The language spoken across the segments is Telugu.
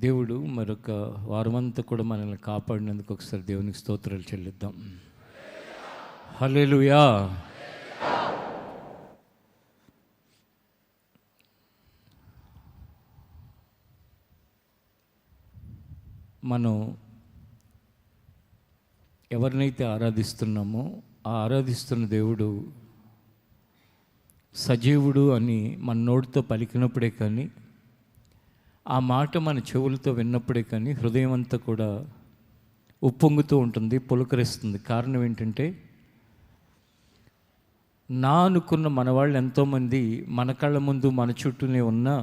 దేవుడు మరొక వారమంతా కూడా మనల్ని కాపాడినందుకు ఒకసారి దేవునికి స్తోత్రాలు చెల్లిద్దాం. హల్లెలూయా. మనం ఎవరినైతే ఆరాధిస్తున్నామో ఆ ఆరాధిస్తున్న దేవుడు సజీవుడు అని మన నోటితో పలికినప్పుడే కానీ, ఆ మాట మన చెవులతో విన్నప్పుడే కానీ హృదయం అంతా కూడా ఉప్పొంగుతూ ఉంటుంది, పులకరిస్తుంది. కారణం ఏంటంటే, నా అనుకున్న మన వాళ్ళు ఎంతోమంది మన కళ్ళ ముందు మన చుట్టూనే ఉన్నా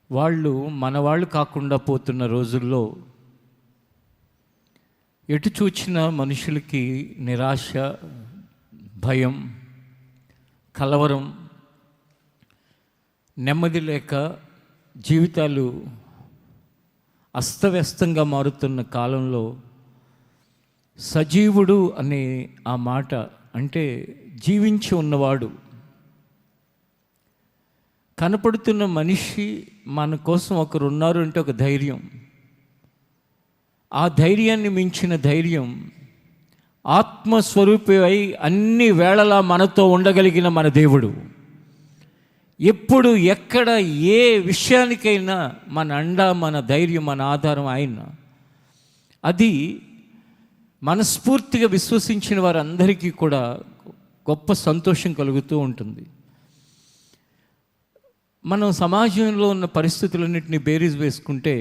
వాళ్ళు మన వాళ్ళు కాకుండా పోతున్న రోజుల్లో ఎటు చూచిన మనుషులకి నిరాశ, భయం, కలవరం, నెమ్మది లేక జీవితాలు అస్తవ్యస్తంగా మారుతున్న కాలంలో సజీవుడు అనే ఆ మాట అంటే జీవించి ఉన్నవాడు, కనపడుతున్న మనిషి మన కోసం ఒకరు ఉన్నారు అంటే ఒక ధైర్యం. ఆ ధైర్యాన్ని మించిన ధైర్యం ఆత్మస్వరూపి అయి అన్ని వేళలా మనతో ఉండగలిగిన మన దేవుడు. ఎప్పుడు ఎక్కడ ఏ విషయానికైనా మన అండ, మన ధైర్యం, మన ఆధారం ఆయన. అది మనస్ఫూర్తిగా విశ్వసించిన వారందరికీ కూడా గొప్ప సంతోషం కలుగుతూ ఉంటుంది. మనం సమాజంలో ఉన్న పరిస్థితులన్నింటినీ బేరీజ్ వేసుకుంటే,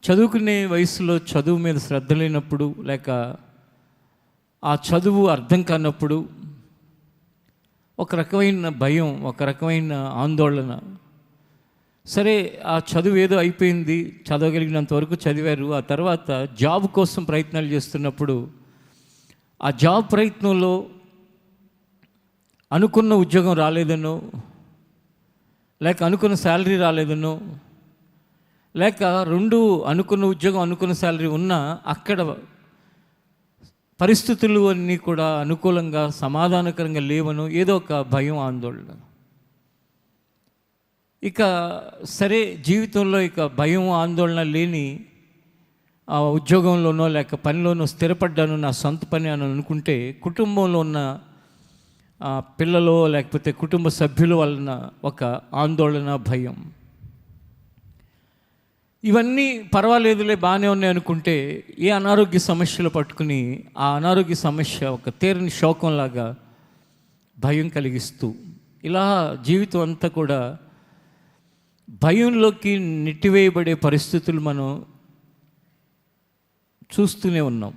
చదువుకునే వయసులో చదువు మీద శ్రద్ధ లేనప్పుడు, లేక ఆ చదువు అర్థం కానప్పుడు ఒక రకమైన భయం, ఒక రకమైన ఆందోళన. సరే, ఆ చదువు ఏదో అయిపోయింది, చదవగలిగినంత వరకు చదివారు. ఆ తర్వాత జాబ్ కోసం ప్రయత్నాలు చేస్తున్నప్పుడు ఆ జాబ్ ప్రయత్నంలో అనుకున్న ఉద్యోగం రాలేదనో, లేక అనుకున్న శాలరీ రాలేదనో, లేక రెండు అనుకున్న ఉద్యోగం అనుకున్న శాలరీ ఉన్నా అక్కడ పరిస్థితులు అన్నీ కూడా అనుకూలంగా సమాధానకరంగా లేవను ఏదో ఒక భయం, ఆందోళన. ఇక సరే, జీవితంలో ఇక భయం, ఆందోళన లేని ఆ ఉద్యోగంలోనో లేక పనిలోనో స్థిరపడ్డాను, నా సొంత పని అని అనుకుంటే, కుటుంబంలో ఉన్న పిల్లలు లేకపోతే కుటుంబ సభ్యుల వలన ఒక ఆందోళన, భయం, ఇవన్నీ పర్వాలేదులే, బాగానే ఉన్నాయి అనుకుంటే, ఏ అనారోగ్య సమస్యలు పట్టుకుని ఆ అనారోగ్య సమస్య ఒక తీరని శోకంలాగా భయం కలిగిస్తూ, ఇలా జీవితం అంతా కూడా భయంలోకి నెట్టివేయబడే పరిస్థితులు మనం చూస్తూనే ఉన్నాం.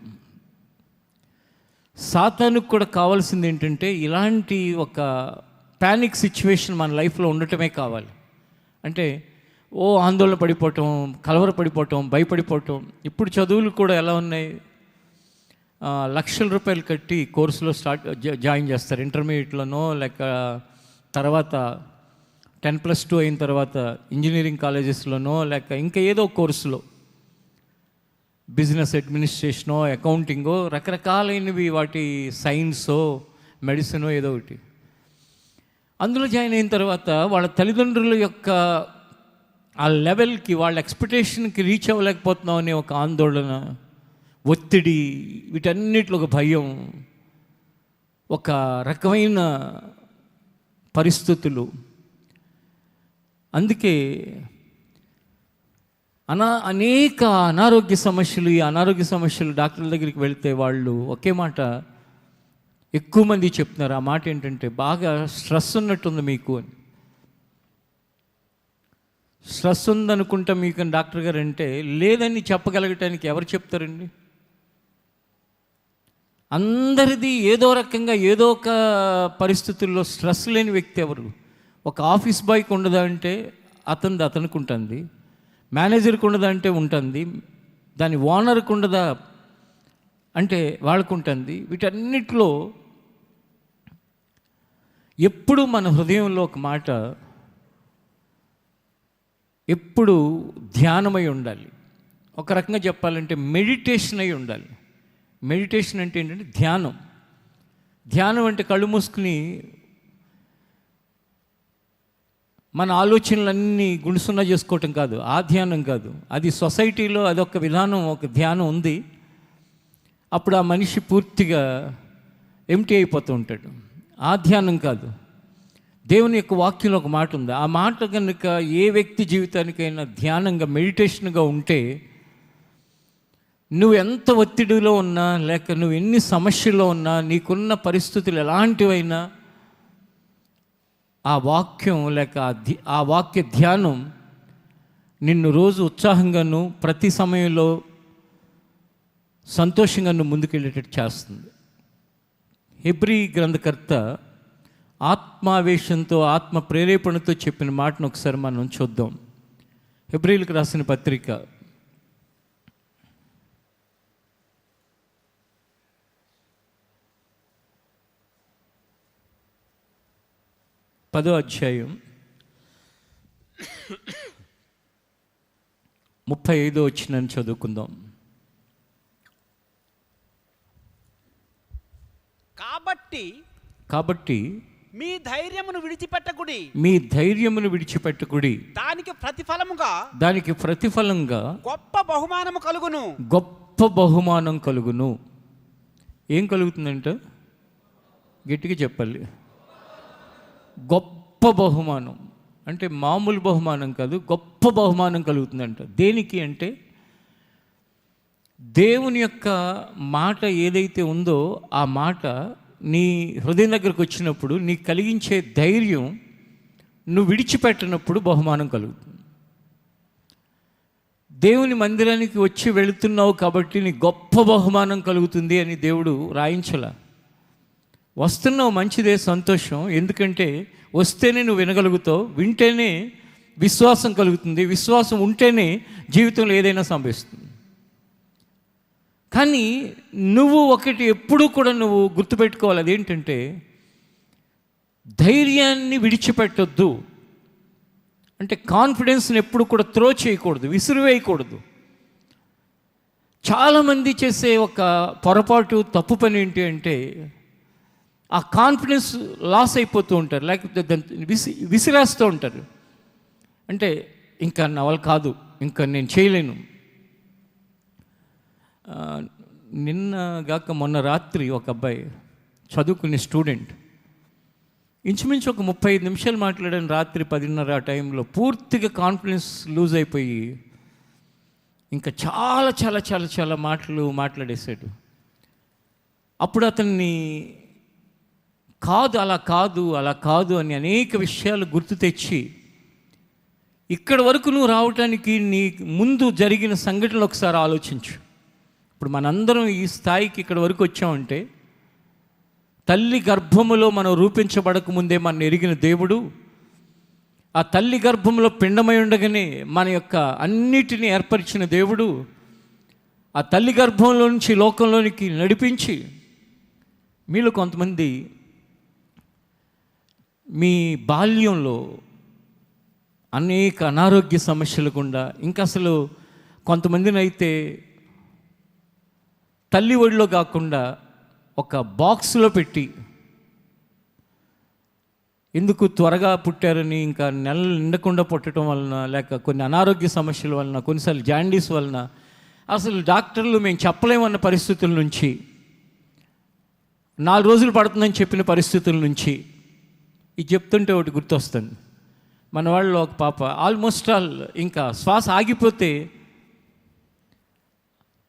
సాతానుకు కూడా కావాల్సింది ఏంటంటే, ఇలాంటి ఒక ప్యానిక్ సిచ్యువేషన్ మన లైఫ్లో ఉండటమే కావాలి. అంటే ఆందోళన పడిపోవటం, కలవర పడిపోవటం, భయపడిపోవటం. ఇప్పుడు చదువులు కూడా ఎలా ఉన్నాయి, లక్షల రూపాయలు కట్టి కోర్సులో జాయిన్ చేస్తారు. ఇంటర్మీడియట్లోనో లేక తర్వాత 10+2 అయిన తర్వాత ఇంజనీరింగ్ కాలేజెస్లోనో లేక ఇంకా ఏదో కోర్సులో, బిజినెస్ అడ్మినిస్ట్రేషనో, అకౌంటింగో, రకరకాలైనవి, వాటి సైన్సో, మెడిసినో ఏదో ఒకటి. అందులో జాయిన్ అయిన తర్వాత వాళ్ళ తల్లిదండ్రుల యొక్క ఆ లెవెల్కి, వాళ్ళ ఎక్స్పెక్టేషన్కి రీచ్ అవ్వలేకపోతున్నాం అనే ఒక ఆందోళన, ఒత్తిడి, వీటన్నిటిలో ఒక భయం, ఒక రకమైన పరిస్థితులు. అందుకే అనేక అనారోగ్య సమస్యలు, ఈ అనారోగ్య సమస్యలు డాక్టర్ల దగ్గరికి వెళితే వాళ్ళు ఒకే మాట ఎక్కువ మంది చెప్తున్నారు. ఆ మాట ఏంటంటే, బాగా స్ట్రెస్ ఉన్నట్టుంది మీకు అని. స్ట్రెస్ ఉందనుకుంటా మీకు అని డాక్టర్ గారు అంటే, లేదని చెప్పగలగటానికి ఎవరు చెప్తారండి? అందరిది ఏదో రకంగా ఏదో ఒక పరిస్థితుల్లో స్ట్రెస్ లేని వ్యక్తి ఎవరు? ఒక ఆఫీస్ బాయ్కి ఉండదా అంటే అతనికి ఉంటుంది, మేనేజర్కి ఉండదా అంటే ఉంటుంది, దాని ఓనర్కి ఉండదా అంటే వాళ్ళకు ఉంటుంది. వీటన్నిటిలో ఎప్పుడు మన హృదయంలో ఒక మాట ఎప్పుడు ధ్యానమై ఉండాలి. ఒక రకంగా చెప్పాలంటే మెడిటేషన్ అయి ఉండాలి. మెడిటేషన్ అంటే ఏంటంటే ధ్యానం. ధ్యానం అంటే కళ్ళు మూసుకుని మన ఆలోచనలన్నీ గుణసున్నా చేసుకోవటం కాదు, ఆ ధ్యానం కాదు. అది సొసైటీలో అదొక విధానం, ఒక ధ్యానం ఉంది. అప్పుడు ఆ మనిషి పూర్తిగా ఎంటీ అయిపోతూ ఉంటాడు. ఆ ధ్యానం కాదు. దేవుని యొక్క వాక్యంలో ఒక మాట ఉంది. ఆ మాట కనుక ఏ వ్యక్తి జీవితానికైనా ధ్యానంగా, మెడిటేషన్గా ఉంటే, నువ్వు ఎంత ఒత్తిడిలో ఉన్నా, లేక నువ్వు ఎన్ని సమస్యల్లో ఉన్నా, నీకున్న పరిస్థితులు ఎలాంటివైనా, ఆ వాక్యం లేక ఆ వాక్య ధ్యానం నిన్ను రోజు ఉత్సాహంగాను, ప్రతి సమయంలో సంతోషంగా నువ్వు ముందుకెళ్ళేటట్టు చేస్తుంది. హెబ్రీ గ్రంథకర్త ఆత్మావేశంతో, ఆత్మ ప్రేరేపణతో చెప్పిన మాటను ఒకసారి మనం చూద్దాం. హెబ్రీలకు రాసిన పత్రిక 10వ అధ్యాయం 35వ వచనాన్ని చదువుకుందాం. కాబట్టి మీ ధైర్యమును విడిచిపెట్టకుడి, దానికి ప్రతిఫలముగా గొప్ప బహుమానం కలుగును. ఏం కలుగుతుందంట? గట్టిగా చెప్పాలి. గొప్ప బహుమానం అంటే మామూలు బహుమానం కాదు, గొప్ప బహుమానం కలుగుతుందంట. దేనికి అంటే, దేవుని యొక్క మాట ఏదైతే ఉందో ఆ మాట నీ హృదయం దగ్గరకు వచ్చినప్పుడు నీకు కలిగించే ధైర్యం నువ్వు విడిచిపెట్టినప్పుడు బహుమానం కలుగుతుంది. దేవుని మందిరానికి వచ్చి వెళుతున్నావు కాబట్టి నీ గొప్ప బహుమానం కలుగుతుంది అని దేవుడు రాయించలా. వస్తున్నావు, మంచిదే, సంతోషం. ఎందుకంటే వస్తేనే నువ్వు వినగలుగుతావు, వింటేనే విశ్వాసం కలుగుతుంది, విశ్వాసం ఉంటేనే జీవితంలో ఏదైనా సంభవిస్తుంది. కానీ నువ్వు ఒకటి ఎప్పుడూ కూడా నువ్వు గుర్తుపెట్టుకోవాలి, అదేంటంటే ధైర్యాన్ని విడిచిపెట్టొద్దు. అంటే కాన్ఫిడెన్స్ని ఎప్పుడు కూడా త్రో చేయకూడదు, విసిరివేయకూడదు. చాలామంది చేసే ఒక పొరపాటు, తప్పు పని ఏంటి అంటే, ఆ కాన్ఫిడెన్స్ లాస్ అయిపోతూ ఉంటారు, లేకపోతే దాన్ని విసిరేస్తూ ఉంటారు. అంటే ఇంకా నా వల్ల కాదు, ఇంకా నేను చేయలేను. మొన్న రాత్రి ఒక అబ్బాయి, చదువుకునే స్టూడెంట్, ఇంచుమించు ఒక 35 నిమిషాలు మాట్లాడాను రాత్రి 10:30 ఆ టైంలో. పూర్తిగా కాన్ఫిడెన్స్ లూజ్ అయిపోయి ఇంకా చాలా చాలా చాలా చాలా మాటలు మాట్లాడేశాడు. అప్పుడు అతన్ని అలా కాదు అని అనేక విషయాలు గుర్తు తెచ్చి, ఇక్కడ వరకు నువ్వు రావటానికి నీ ముందు జరిగిన సంఘటనలు ఒకసారి ఆలోచించు. ఇప్పుడు మనందరం ఈ స్థాయికి ఇక్కడ వరకు వచ్చామంటే, తల్లి గర్భములో మనం రూపించబడక ముందే మన ఎరిగిన దేవుడు, ఆ తల్లి గర్భంలో పిండమై ఉండగానే మన యొక్క అన్నిటినీ ఏర్పరిచిన దేవుడు, ఆ తల్లి గర్భంలో నుంచి లోకంలోనికి నడిపించి, మీలో కొంతమంది మీ బాల్యంలో అనేక అనారోగ్య సమస్యలు గుండా, ఇంకా అసలు కొంతమందిని అయితే తల్లి ఒడిలో కాకుండా ఒక బాక్స్లో పెట్టి, ఎందుకు త్వరగా పుట్టారని, ఇంకా నెలలు నిండకుండా పుట్టడం వలన, లేక కొన్ని అనారోగ్య సమస్యల వలన, కొన్నిసార్లు జాండీస్ వలన, అసలు డాక్టర్లు మేము చెప్పలేమన్న పరిస్థితుల నుంచి, 4 రోజులు పడుతుందని చెప్పిన పరిస్థితుల నుంచి, ఇది చెప్తుంటే ఒకటి గుర్తొస్తుంది. మన వాళ్ళు ఒక పాప ఆల్మోస్ట్ ఆల్ ఇంకా శ్వాస ఆగిపోతే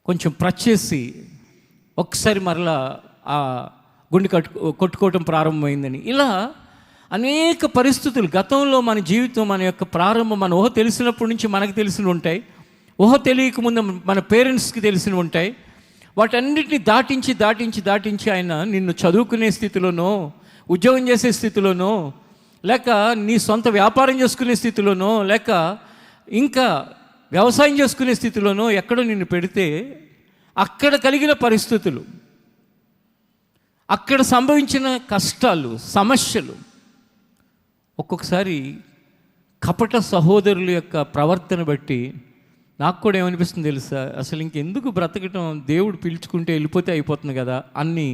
కొంచెం ప్రెస్ చేసి ఒకసారి మరలా ఆ గుండె కొట్టుకోవటం ప్రారంభమైందని. ఇలా అనేక పరిస్థితులు గతంలో మన జీవితం, మన యొక్క ప్రారంభం, మన ఊహ తెలిసినప్పటి నుంచి మనకు తెలిసినవి ఉంటాయి, ఊహ తెలియకముందు మన పేరెంట్స్కి తెలిసినవి ఉంటాయి. వాటన్నిటిని దాటించి ఆయన నిన్ను చదువుకునే స్థితిలోనో, ఉద్యోగం చేసే స్థితిలోనో, లేక నీ సొంత వ్యాపారం చేసుకునే స్థితిలోనో, లేక ఇంకా వ్యవసాయం చేసుకునే స్థితిలోనో ఎక్కడో నిన్ను పెడితే, అక్కడ కలిగిన పరిస్థితులు, అక్కడ సంభవించిన కష్టాలు, సమస్యలు, ఒక్కొక్కసారి కపట సహోదరుల యొక్క ప్రవర్తన బట్టి నాకు కూడా ఏమనిపిస్తుంది తెలుసా, అసలు ఇంకెందుకు బ్రతకటం, దేవుడు పిలుచుకుంటే వెళ్ళిపోతే అయిపోతుంది కదా అని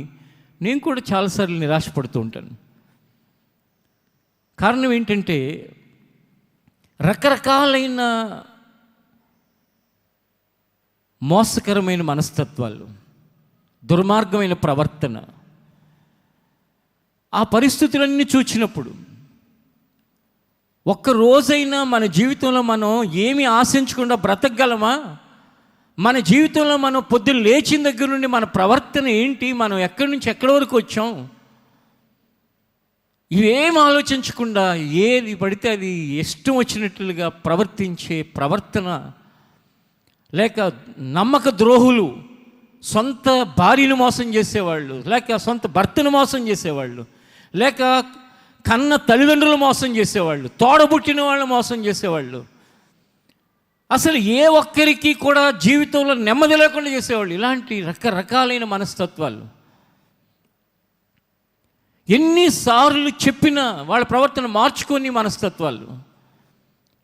నేను కూడా చాలాసార్లు నిరాశపడుతూ ఉంటాను. కారణం ఏంటంటే, రకరకాలైన మోసకరమైన మనస్తత్వాలు, దుర్మార్గమైన ప్రవర్తన, ఆ పరిస్థితులన్నీ చూచినప్పుడు ఒక్క రోజైనా మన జీవితంలో మనం ఏమి ఆశించకుండా బ్రతకగలమా? మన జీవితంలో మనం పొద్దున్న లేచిన దగ్గర నుండి మన ప్రవర్తన ఏంటి, మనం ఎక్కడి నుంచి ఎక్కడి వరకు వచ్చాం, ఇవేం ఆలోచించకుండా ఏది పడితే అది ఇష్టం వచ్చినట్లుగా ప్రవర్తించే ప్రవర్తన, లేక నమ్మక ద్రోహులు, సొంత భార్యను మోసం చేసేవాళ్ళు, లేక సొంత భర్తను మోసం చేసేవాళ్ళు, లేక కన్న తల్లిదండ్రులు మోసం చేసేవాళ్ళు, తోడబుట్టిన వాళ్ళు మోసం చేసేవాళ్ళు, అసలు ఏ ఒక్కరికి కూడా జీవితంలో నెమ్మది లేకుండా చేసేవాళ్ళు. ఇలాంటి రకరకాలైన మనస్తత్వాలు ఎన్నిసార్లు చెప్పినా వాళ్ళ ప్రవర్తన మార్చుకొని మనస్తత్వాలు.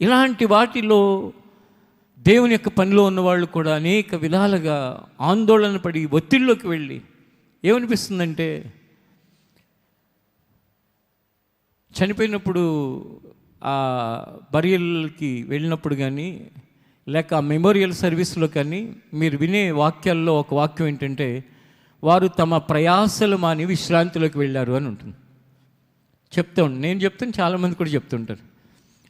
ఇలాంటి వాటిలో దేవుని యొక్క పనిలో ఉన్నవాళ్ళు కూడా అనేక విధాలుగా ఆందోళన పడి ఒత్తిడిలోకి వెళ్ళి ఏమనిపిస్తుందంటే, చనిపోయినప్పుడు ఆ బరియల్కి వెళ్ళినప్పుడు కానీ, లేక ఆ మెమోరియల్ సర్వీస్లో కానీ మీరు వినే వాక్యాల్లో ఒక వాక్యం ఏంటంటే, వారు తమ ప్రయాసలు మాని విశ్రాంతిలోకి వెళ్ళారు అని ఉంటుంది. నేను చెప్తాను, చాలామంది కూడా చెప్తుంటారు.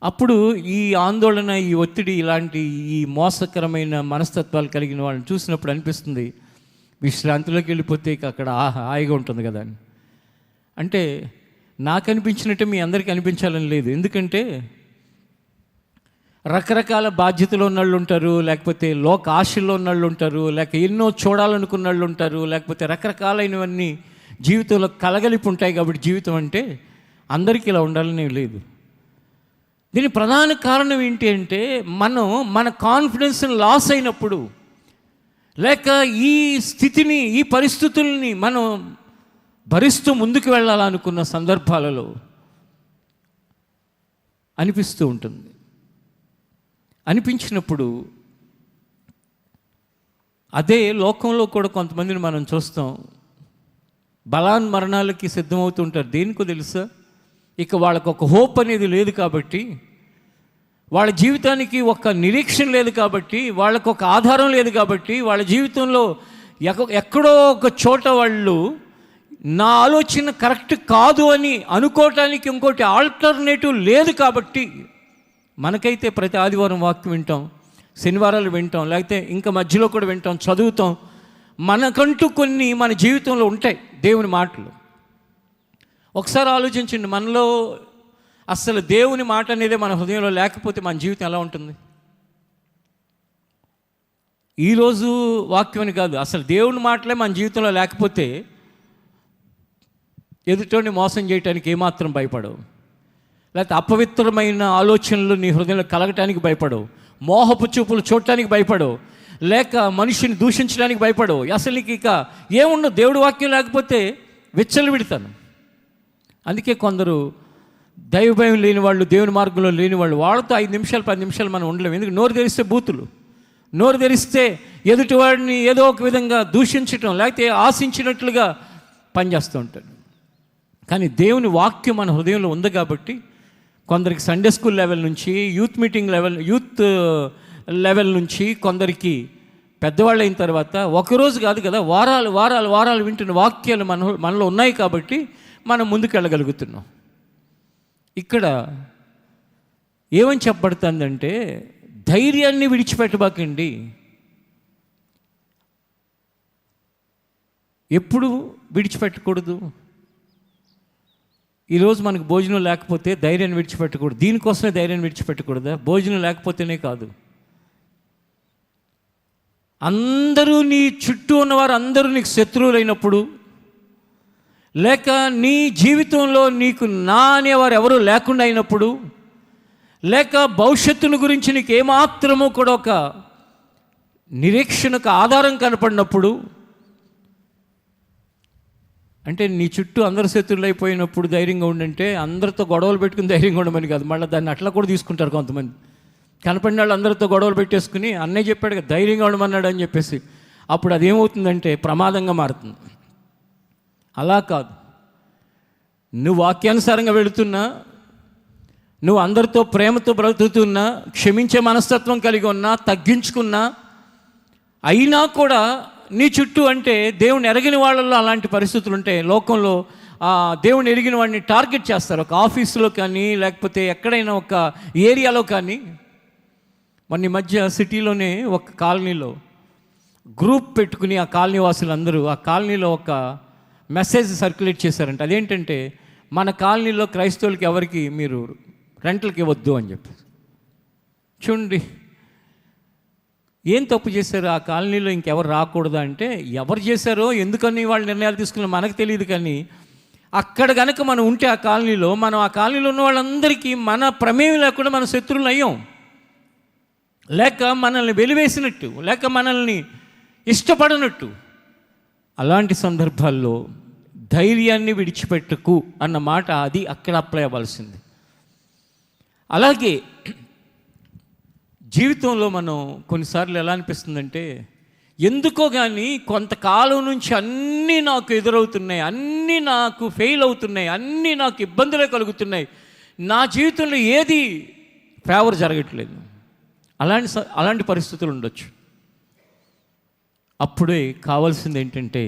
అప్పుడు ఈ ఆందోళన, ఈ ఒత్తిడి, ఇలాంటి ఈ మోసకరమైన మనస్తత్వాలు కలిగిన వాళ్ళని చూసినప్పుడు అనిపిస్తుంది, విశ్రాంతిలోకి వెళ్ళిపోతే ఇక అక్కడ హాయిగా ఉంటుంది కదా అని. అంటే నాకు అనిపించినట్టే మీ అందరికీ అనిపించాలని లేదు. ఎందుకంటే రకరకాల బాధ్యతలు ఉన్నళ్ళు ఉంటారు, లేకపోతే లోక ఆశల్లో ఉన్నళ్ళు ఉంటారు, లేక ఎన్నో చూడాలనుకున్న వాళ్ళు ఉంటారు, లేకపోతే రకరకాలైనవన్నీ జీవితంలో కలగలిపి ఉంటాయి. కాబట్టి జీవితం అంటే అందరికీ ఇలా ఉండాలని లేదు. దీని ప్రధాన కారణం ఏంటి అంటే, మనం మన కాన్ఫిడెన్స్ని లాస్ అయినప్పుడు, లేక ఈ స్థితిని, ఈ పరిస్థితుల్ని మనం భరిస్తూ ముందుకు వెళ్ళాలనుకున్న సందర్భాలలో అనిపిస్తూ ఉంటుంది. అనిపించినప్పుడు అదే లోకంలో కూడా కొంతమందిని మనం చూస్తాం, బలాన్మరణాలకి సిద్ధమవుతుంటారు. దేనికో తెలుసా? ఇక వాళ్ళకు ఒక హోప్ అనేది లేదు కాబట్టి, వాళ్ళ జీవితానికి ఒక నిరీక్షణ లేదు కాబట్టి, వాళ్ళకు ఒక ఆధారం లేదు కాబట్టి, వాళ్ళ జీవితంలో ఎక్కడో ఒక చోట వాళ్ళు నా ఆలోచన కరెక్ట్ కాదు అని అనుకోవటానికి ఇంకోటి ఆల్టర్నేటివ్ లేదు కాబట్టి, మనకైతే ప్రతి ఆదివారం వాక్యం వింటాం, శనివారాలు వింటాం, లేకపోతే ఇంకా మధ్యలో కూడా వింటాం, చదువుతాం. మనకంటూ కొన్ని మన జీవితంలో ఉంటాయి దేవుని మాటలు. ఒకసారి ఆలోచించండి, మనలో అసలు దేవుని మాట అనేది మన హృదయంలో లేకపోతే మన జీవితం ఎలా ఉంటుంది? ఈరోజు వాక్యం అని కాదు, అసలు దేవుని మాటలే మన జీవితంలో లేకపోతే ఎదుటోని మోసం చేయటానికి ఏమాత్రం భయపడవు, లేకపోతే అపవిత్రమైన ఆలోచనలు నీ హృదయంలో కలగటానికి భయపడవు, మోహపు చూపులు చూడటానికి భయపడవు, లేక మనిషిని దూషించడానికి భయపడవు. అసలు నీకు ఇక ఏముండవు దేవుడి వాక్యం లేకపోతే విచ్చలవిడతాను. అందుకే కొందరు దైవభయం లేని వాళ్ళు, దేవుని మార్గంలో లేని వాళ్ళు, వాళ్ళతో 5 నిమిషాలు 10 నిమిషాలు మనం ఉండలేము. ఎందుకంటే నోరు తెరిస్తే బూతులు, నోరు తెరిస్తే ఎదుటివాడిని ఏదో ఒక విధంగా దూషించటం, లేకపోతే ఆశించినట్లుగా పనిచేస్తూ ఉంటాడు. కానీ దేవుని వాక్యం మన హృదయంలో ఉంది కాబట్టి కొందరికి సండే స్కూల్ లెవెల్ నుంచి, youth meeting level, youth level నుంచి కొందరికి పెద్దవాళ్ళు అయిన తర్వాత ఒకరోజు కాదు కదా, వారాలు వారాలు వారాలు వింటున్న వాక్యాలు మనలో ఉన్నాయి కాబట్టి మనం ముందుకు వెళ్ళగలుగుతున్నాం. ఇక్కడ ఏమని చెప్పబడుతుందంటే, ధైర్యాన్ని విడిచిపెట్టబాకండి. ఎప్పుడు విడిచిపెట్టకూడదు? ఈరోజు మనకు భోజనం లేకపోతే ధైర్యాన్ని విడిచిపెట్టకూడదు. దీనికోసమే ధైర్యాన్ని విడిచిపెట్టకూడదా? భోజనం లేకపోతేనే కాదు, అందరూ నీ చుట్టూ ఉన్నవారు అందరూ నీకు శత్రువులైనప్పుడు, లేక నీ జీవితంలో నీకు నా అనేవారు ఎవరూ లేకుండా అయినప్పుడు, లేక భవిష్యత్తును గురించి నీకు ఏమాత్రమూ కూడా ఒక నిరీక్షణకు ఆధారం కనపడినప్పుడు, అంటే నీ చుట్టూ అందరు శత్రువులు అయిపోయినప్పుడు ధైర్యంగా ఉండంటే అందరితో గొడవలు పెట్టుకుని ధైర్యంగా ఉండమని కాదు. మళ్ళీ దాన్ని అట్లా కూడా తీసుకుంటారు కొంతమంది. కనపడిన వాళ్ళు అందరితో గొడవలు పెట్టేసుకుని అన్నయ్య చెప్పాడు కదా ధైర్యంగా ఉండమన్నాడు అని చెప్పేసి, అప్పుడు అదేమవుతుందంటే ప్రమాదంగా మారుతుంది. అలా కాదు, నువ్వు వాక్యానుసారంగా వెళుతున్నా, నువ్వు అందరితో ప్రేమతో బ్రతుకుతున్నా, క్షమించే మనస్తత్వం కలిగి ఉన్నా, తగ్గించుకున్నా, అయినా కూడా నీ చుట్టూ అంటే దేవుని ఎరగిన వాళ్ళల్లో అలాంటి పరిస్థితులు ఉంటే లోకంలో దేవుని ఎరిగిన వాడిని టార్గెట్ చేస్తారు. ఒక ఆఫీసులో కానీ, లేకపోతే ఎక్కడైనా ఒక ఏరియాలో కానీ. మొన్న ఈ మధ్య సిటీలోనే ఒక కాలనీలో గ్రూప్ పెట్టుకుని ఆ కాలనీ వాసులందరూ ఆ కాలనీలో ఒక మెసేజ్ సర్క్యులేట్ చేశారంట. అదేంటంటే, మన కాలనీలో క్రైస్తవులకి ఎవరికి మీరు రెంట్లకి ఇవ్వద్దు అని చెప్పి. చూడండి, ఏం తప్పు చేశారు? ఆ కాలనీలో ఇంకెవరు రాకూడదా అంటే, ఎవరు చేశారో ఎందుకని వాళ్ళు నిర్ణయాలు తీసుకున్నా మనకు తెలియదు. కానీ అక్కడ కనుక మనం ఉంటే ఆ కాలనీలో, మనం ఆ కాలనీలో ఉన్న వాళ్ళందరికీ మన ప్రమేయం లేకుండా మన శత్రువులు అయ్యాం, లేక మనల్ని వెలివేసినట్టు, లేక మనల్ని ఇష్టపడనట్టు. అలాంటి సందర్భాల్లో ధైర్యాన్ని విడిచిపెట్టకు అన్న మాట అది అక్కడ అప్లై అవ్వాల్సింది. అలాగే జీవితంలో మనం కొన్నిసార్లు ఎలా అనిపిస్తుందంటే, ఎందుకో కానీ కొంతకాలం నుంచి అన్నీ నాకు ఎదురవుతున్నాయి, అన్నీ నాకు ఫెయిల్ అవుతున్నాయి, అన్నీ నాకు ఇబ్బందులే కలుగుతున్నాయి, నా జీవితంలో ఏది ఫేవర్ జరగట్లేదు. అలాంటి పరిస్థితులు ఉండొచ్చు. అప్పుడే కావాల్సింది ఏంటంటే,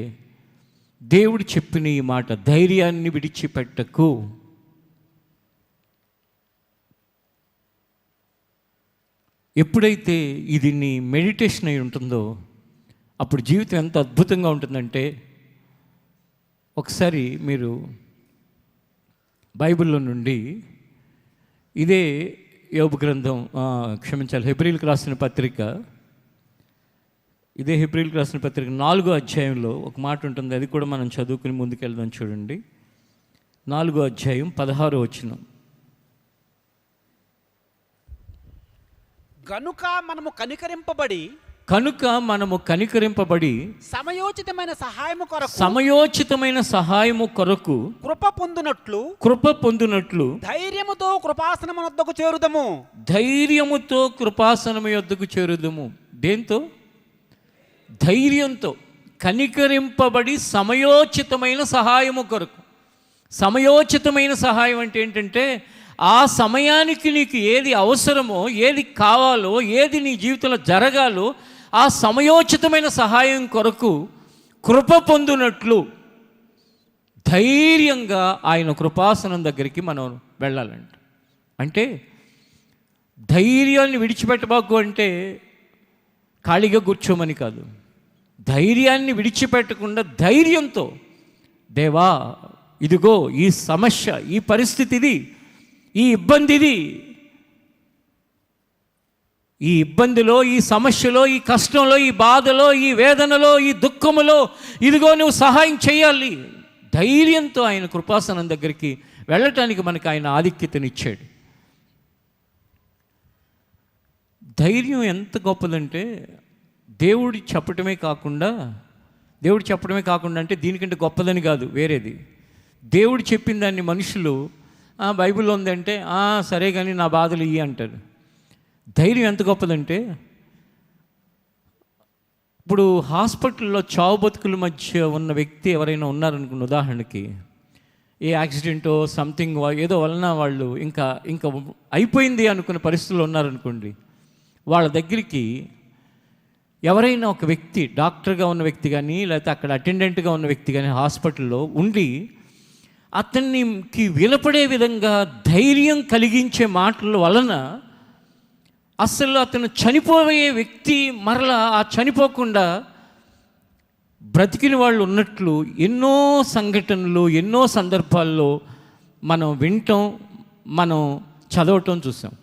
దేవుడు చెప్పిన ఈ మాట, ధైర్యాన్ని విడిచిపెట్టకు. ఎప్పుడైతే ఇది నీ మెడిటేషన్ అయి ఉంటుందో అప్పుడు జీవితం ఎంత అద్భుతంగా ఉంటుందంటే, ఒకసారి మీరు బైబిల్లో నుండి ఇదే యోబు గ్రంథం, హెబ్రీయులకు రాసిన పత్రిక, ఇదే హెబ్రీయులకు రాసిన పత్రిక 4వ అధ్యాయంలో ఒక మాట ఉంటుంది. అది కూడా మనం చదువుకుని ముందుకెళ్దాం. చూడండి, 4వ అధ్యాయం 16వ వచనం. కనుక మనము కనికరింపబడి సమయోచితమైన సహాయము కొరకు కృప పొందునట్లు ధైర్యముతో కృపాసనము యొద్దకు చేరుదము. దేంతో? ధైర్యంతో. కనికరింపబడి సమయోచితమైన సహాయము కొరకు. సమయోచితమైన సహాయం అంటే ఏంటంటే, ఆ సమయానికి నీకు ఏది అవసరమో, ఏది కావాలో, ఏది నీ జీవితంలో జరగాలో ఆ సమయోచితమైన సహాయం కొరకు కృప పొందునట్లు ధైర్యంగా ఆయన కృపాసనం దగ్గరికి మనం వెళ్ళాలంట. అంటే ధైర్యాన్ని విడిచిపెట్టబాకు అంటే ఖాళీగా కూర్చోమని కాదు. ధైర్యాన్ని విడిచిపెట్టకుండా ధైర్యంతో, దేవా ఇదిగో ఈ సమస్య, ఈ పరిస్థితి ఇది, ఈ ఇబ్బంది ఇది, ఈ ఇబ్బందిలో, ఈ సమస్యలో, ఈ కష్టంలో, ఈ బాధలో, ఈ వేదనలో, ఈ దుఃఖములో ఇదిగో నువ్వు సహాయం చేయాలి. ధైర్యంతో ఆయన కృపాసనం దగ్గరికి వెళ్ళటానికి మనకు ఆయన ఆధిక్యతనిచ్చాడు. ధైర్యం ఎంత గొప్పదంటే, దేవుడు చెప్పటమే కాకుండా అంటే దీనికంటే గొప్పదని కాదు వేరేది. దేవుడు చెప్పిన దాన్ని మనుషులు బైబిల్లో ఉందంటే సరే కానీ నా బాధలు ఇవి అంటారు. ధైర్యం ఎంత గొప్పదంటే, ఇప్పుడు హాస్పిటల్లో చావు బతుకుల మధ్య ఉన్న వ్యక్తి ఎవరైనా ఉన్నారనుకున్న, ఉదాహరణకి ఏ యాక్సిడెంటో సంథింగ్ ఏదో వలన వాళ్ళు ఇంకా అయిపోయింది అనుకున్న పరిస్థితుల్లో ఉన్నారనుకోండి, వాళ్ళ దగ్గరికి ఎవరైనా ఒక వ్యక్తి, డాక్టర్గా ఉన్న వ్యక్తి కానీ, లేకపోతే అక్కడ అటెండెంట్గా ఉన్న వ్యక్తి కానీ హాస్పిటల్లో ఉండి అతనికి వినపడే విధంగా ధైర్యం కలిగించే మాటల వలన అసలు అతను చనిపోయే వ్యక్తి మరలా చనిపోకుండా బ్రతికిన వాళ్ళు ఉన్నట్లు ఎన్నో సంఘటనలు, ఎన్నో సందర్భాల్లో మనం వినటం, మనం చదవటం చూసాం.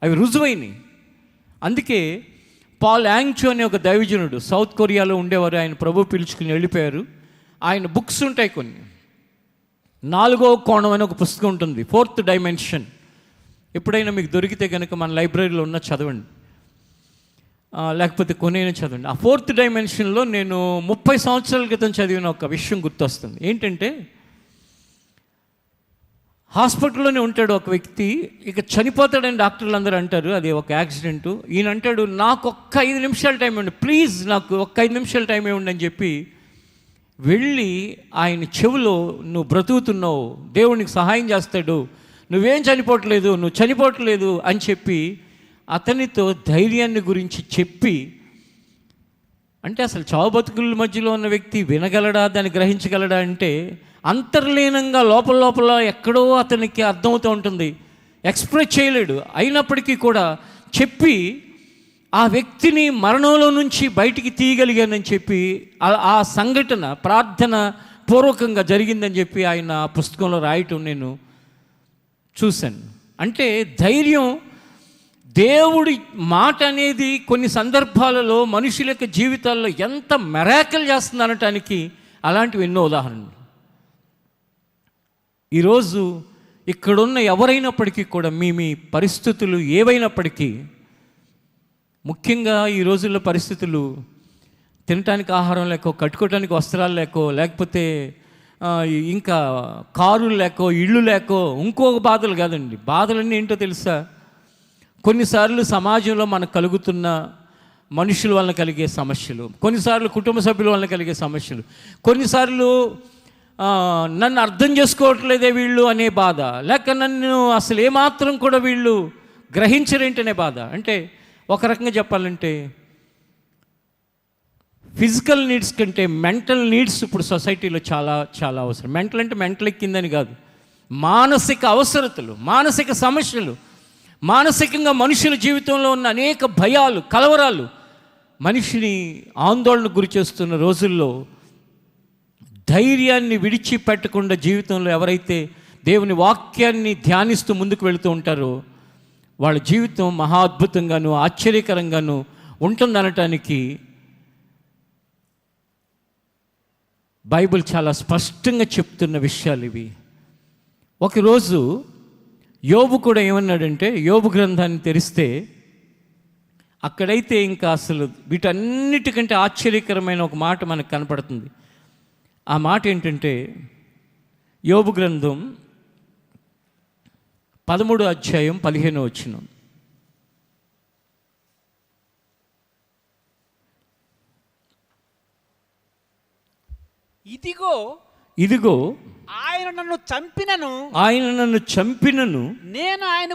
అవి రుజువైనవి. అందుకే పాల్ యాంగ్చో అనే ఒక దైవజనుడు సౌత్ కొరియాలో ఉండేవారు. ఆయన ప్రభు పిలుచుకుని వెళ్ళిపోయారు. ఆయన బుక్స్ ఉంటాయి కొన్ని. 4వ కోణం అని ఒక పుస్తకం ఉంటుంది, 4th డైమెన్షన్. ఎప్పుడైనా మీకు దొరికితే కనుక మన లైబ్రరీలో ఉన్న చదవండి, లేకపోతే కొనైనా చదవండి. ఆ 4th డైమెన్షన్లో నేను 30 సంవత్సరాల క్రితం చదివిన ఒక విషయం గుర్తొస్తుంది. ఏంటంటే, హాస్పిటల్లోనే ఉంటాడు ఒక వ్యక్తి, ఇక చనిపోతాడని డాక్టర్లు అందరూ అంటారు, అది ఒక యాక్సిడెంటు. ఈయన అంటాడు, నాకు ఒక్క 5 నిమిషాల టైం ఇవ్వండి ప్లీజ్, నాకు ఒక్క 5 నిమిషాల టైం ఇవ్వండి అని చెప్పి వెళ్ళి ఆయన చెవిలో, నువ్వు బ్రతుకుతున్నావు, దేవునికి సహాయం చేస్తాడు, నువ్వేం చనిపోవట్లేదు, నువ్వు చనిపోవట్లేదు అని చెప్పి అతనితో ధైర్యాన్ని గురించి చెప్పి, అంటే అసలు చావు బతుకుల మధ్యలో ఉన్న వ్యక్తి వినగలడా, దాన్ని గ్రహించగలడా అంటే అంతర్లీనంగా లోపల లోపల ఎక్కడో అతనికి అర్థమవుతూ ఉంటుంది, ఎక్స్ప్రెస్ చేయలేడు. అయినప్పటికీ కూడా చెప్పి ఆ వ్యక్తిని మరణంలో నుంచి బయటికి తీయగలిగానని చెప్పి ఆ సంఘటన ప్రార్థన పూర్వకంగా జరిగిందని చెప్పి ఆయన ఆ పుస్తకంలో రాయటం నేను చూశాను. అంటే ధైర్యం, దేవుడి మాట అనేది కొన్ని సందర్భాలలో మనుషుల యొక్క జీవితాల్లో ఎంత మెరాకిల్ చేస్తుంది అనటానికి అలాంటివి ఎన్నో ఉదాహరణలు. ఈరోజు ఇక్కడున్న ఎవరైనప్పటికీ కూడా మీ పరిస్థితులు ఏవైనప్పటికీ, ముఖ్యంగా ఈ రోజుల్లో పరిస్థితులు తినటానికి ఆహారం లేకో, కట్టుకోవటానికి వస్త్రాలు లేకో, లేకపోతే ఇంకా కారులు లేకో, ఇళ్ళు లేకో, ఇంకొక బాధలు కాదండి. బాధలన్నీ ఏంటో తెలుసా? కొన్నిసార్లు సమాజంలో మనకు కలుగుతున్న మనుషుల వలన కలిగే సమస్యలు, కొన్నిసార్లు కుటుంబ సభ్యుల వలన కలిగే సమస్యలు, కొన్నిసార్లు నన్ను అర్థం చేసుకోవట్లేదే వీళ్ళు అనే బాధ, లేక నన్ను అసలు ఏమాత్రం కూడా వీళ్ళు గ్రహించరేంటనే బాధ. అంటే ఒక రకంగా చెప్పాలంటే ఫిజికల్ నీడ్స్ కంటే మెంటల్ నీడ్స్ ఇప్పుడు సొసైటీలో చాలా చాలా అవసరం. మెంటల్ అంటే మెంటల్ ఎక్కిందని కాదు, మానసిక అవసరతలు, మానసిక సమస్యలు, మానసికంగా మనుషుల జీవితంలో ఉన్న అనేక భయాలు, కలవరాలు మనిషిని ఆందోళనకు గురి చేస్తున్న రోజుల్లో ధైర్యాన్ని విడిచిపెట్టకుండా జీవితంలో ఎవరైతే దేవుని వాక్యాన్ని ధ్యానిస్తూ ముందుకు వెళుతూ ఉంటారో వాళ్ళ జీవితం మహా అద్భుతంగాను ఆశ్చర్యకరంగాను ఉంటుందనటానికి బైబిల్ చాలా స్పష్టంగా చెప్తున్న విషయాలు ఇవి. ఒకరోజు యోబు కూడా ఏమన్నాడంటే, యోబు గ్రంథాన్ని తెరిస్తే అక్కడైతే ఇంకా అసలు వీటన్నిటికంటే ఆశ్చర్యకరమైన ఒక మాట మనకు కనపడుతుంది. ఆ మాట ఏంటంటే, యోబు గ్రంథం 13వ అధ్యాయం 15వ వచనం. ఇదిగో ఆయన నన్ను చంపినను నేను ఆయన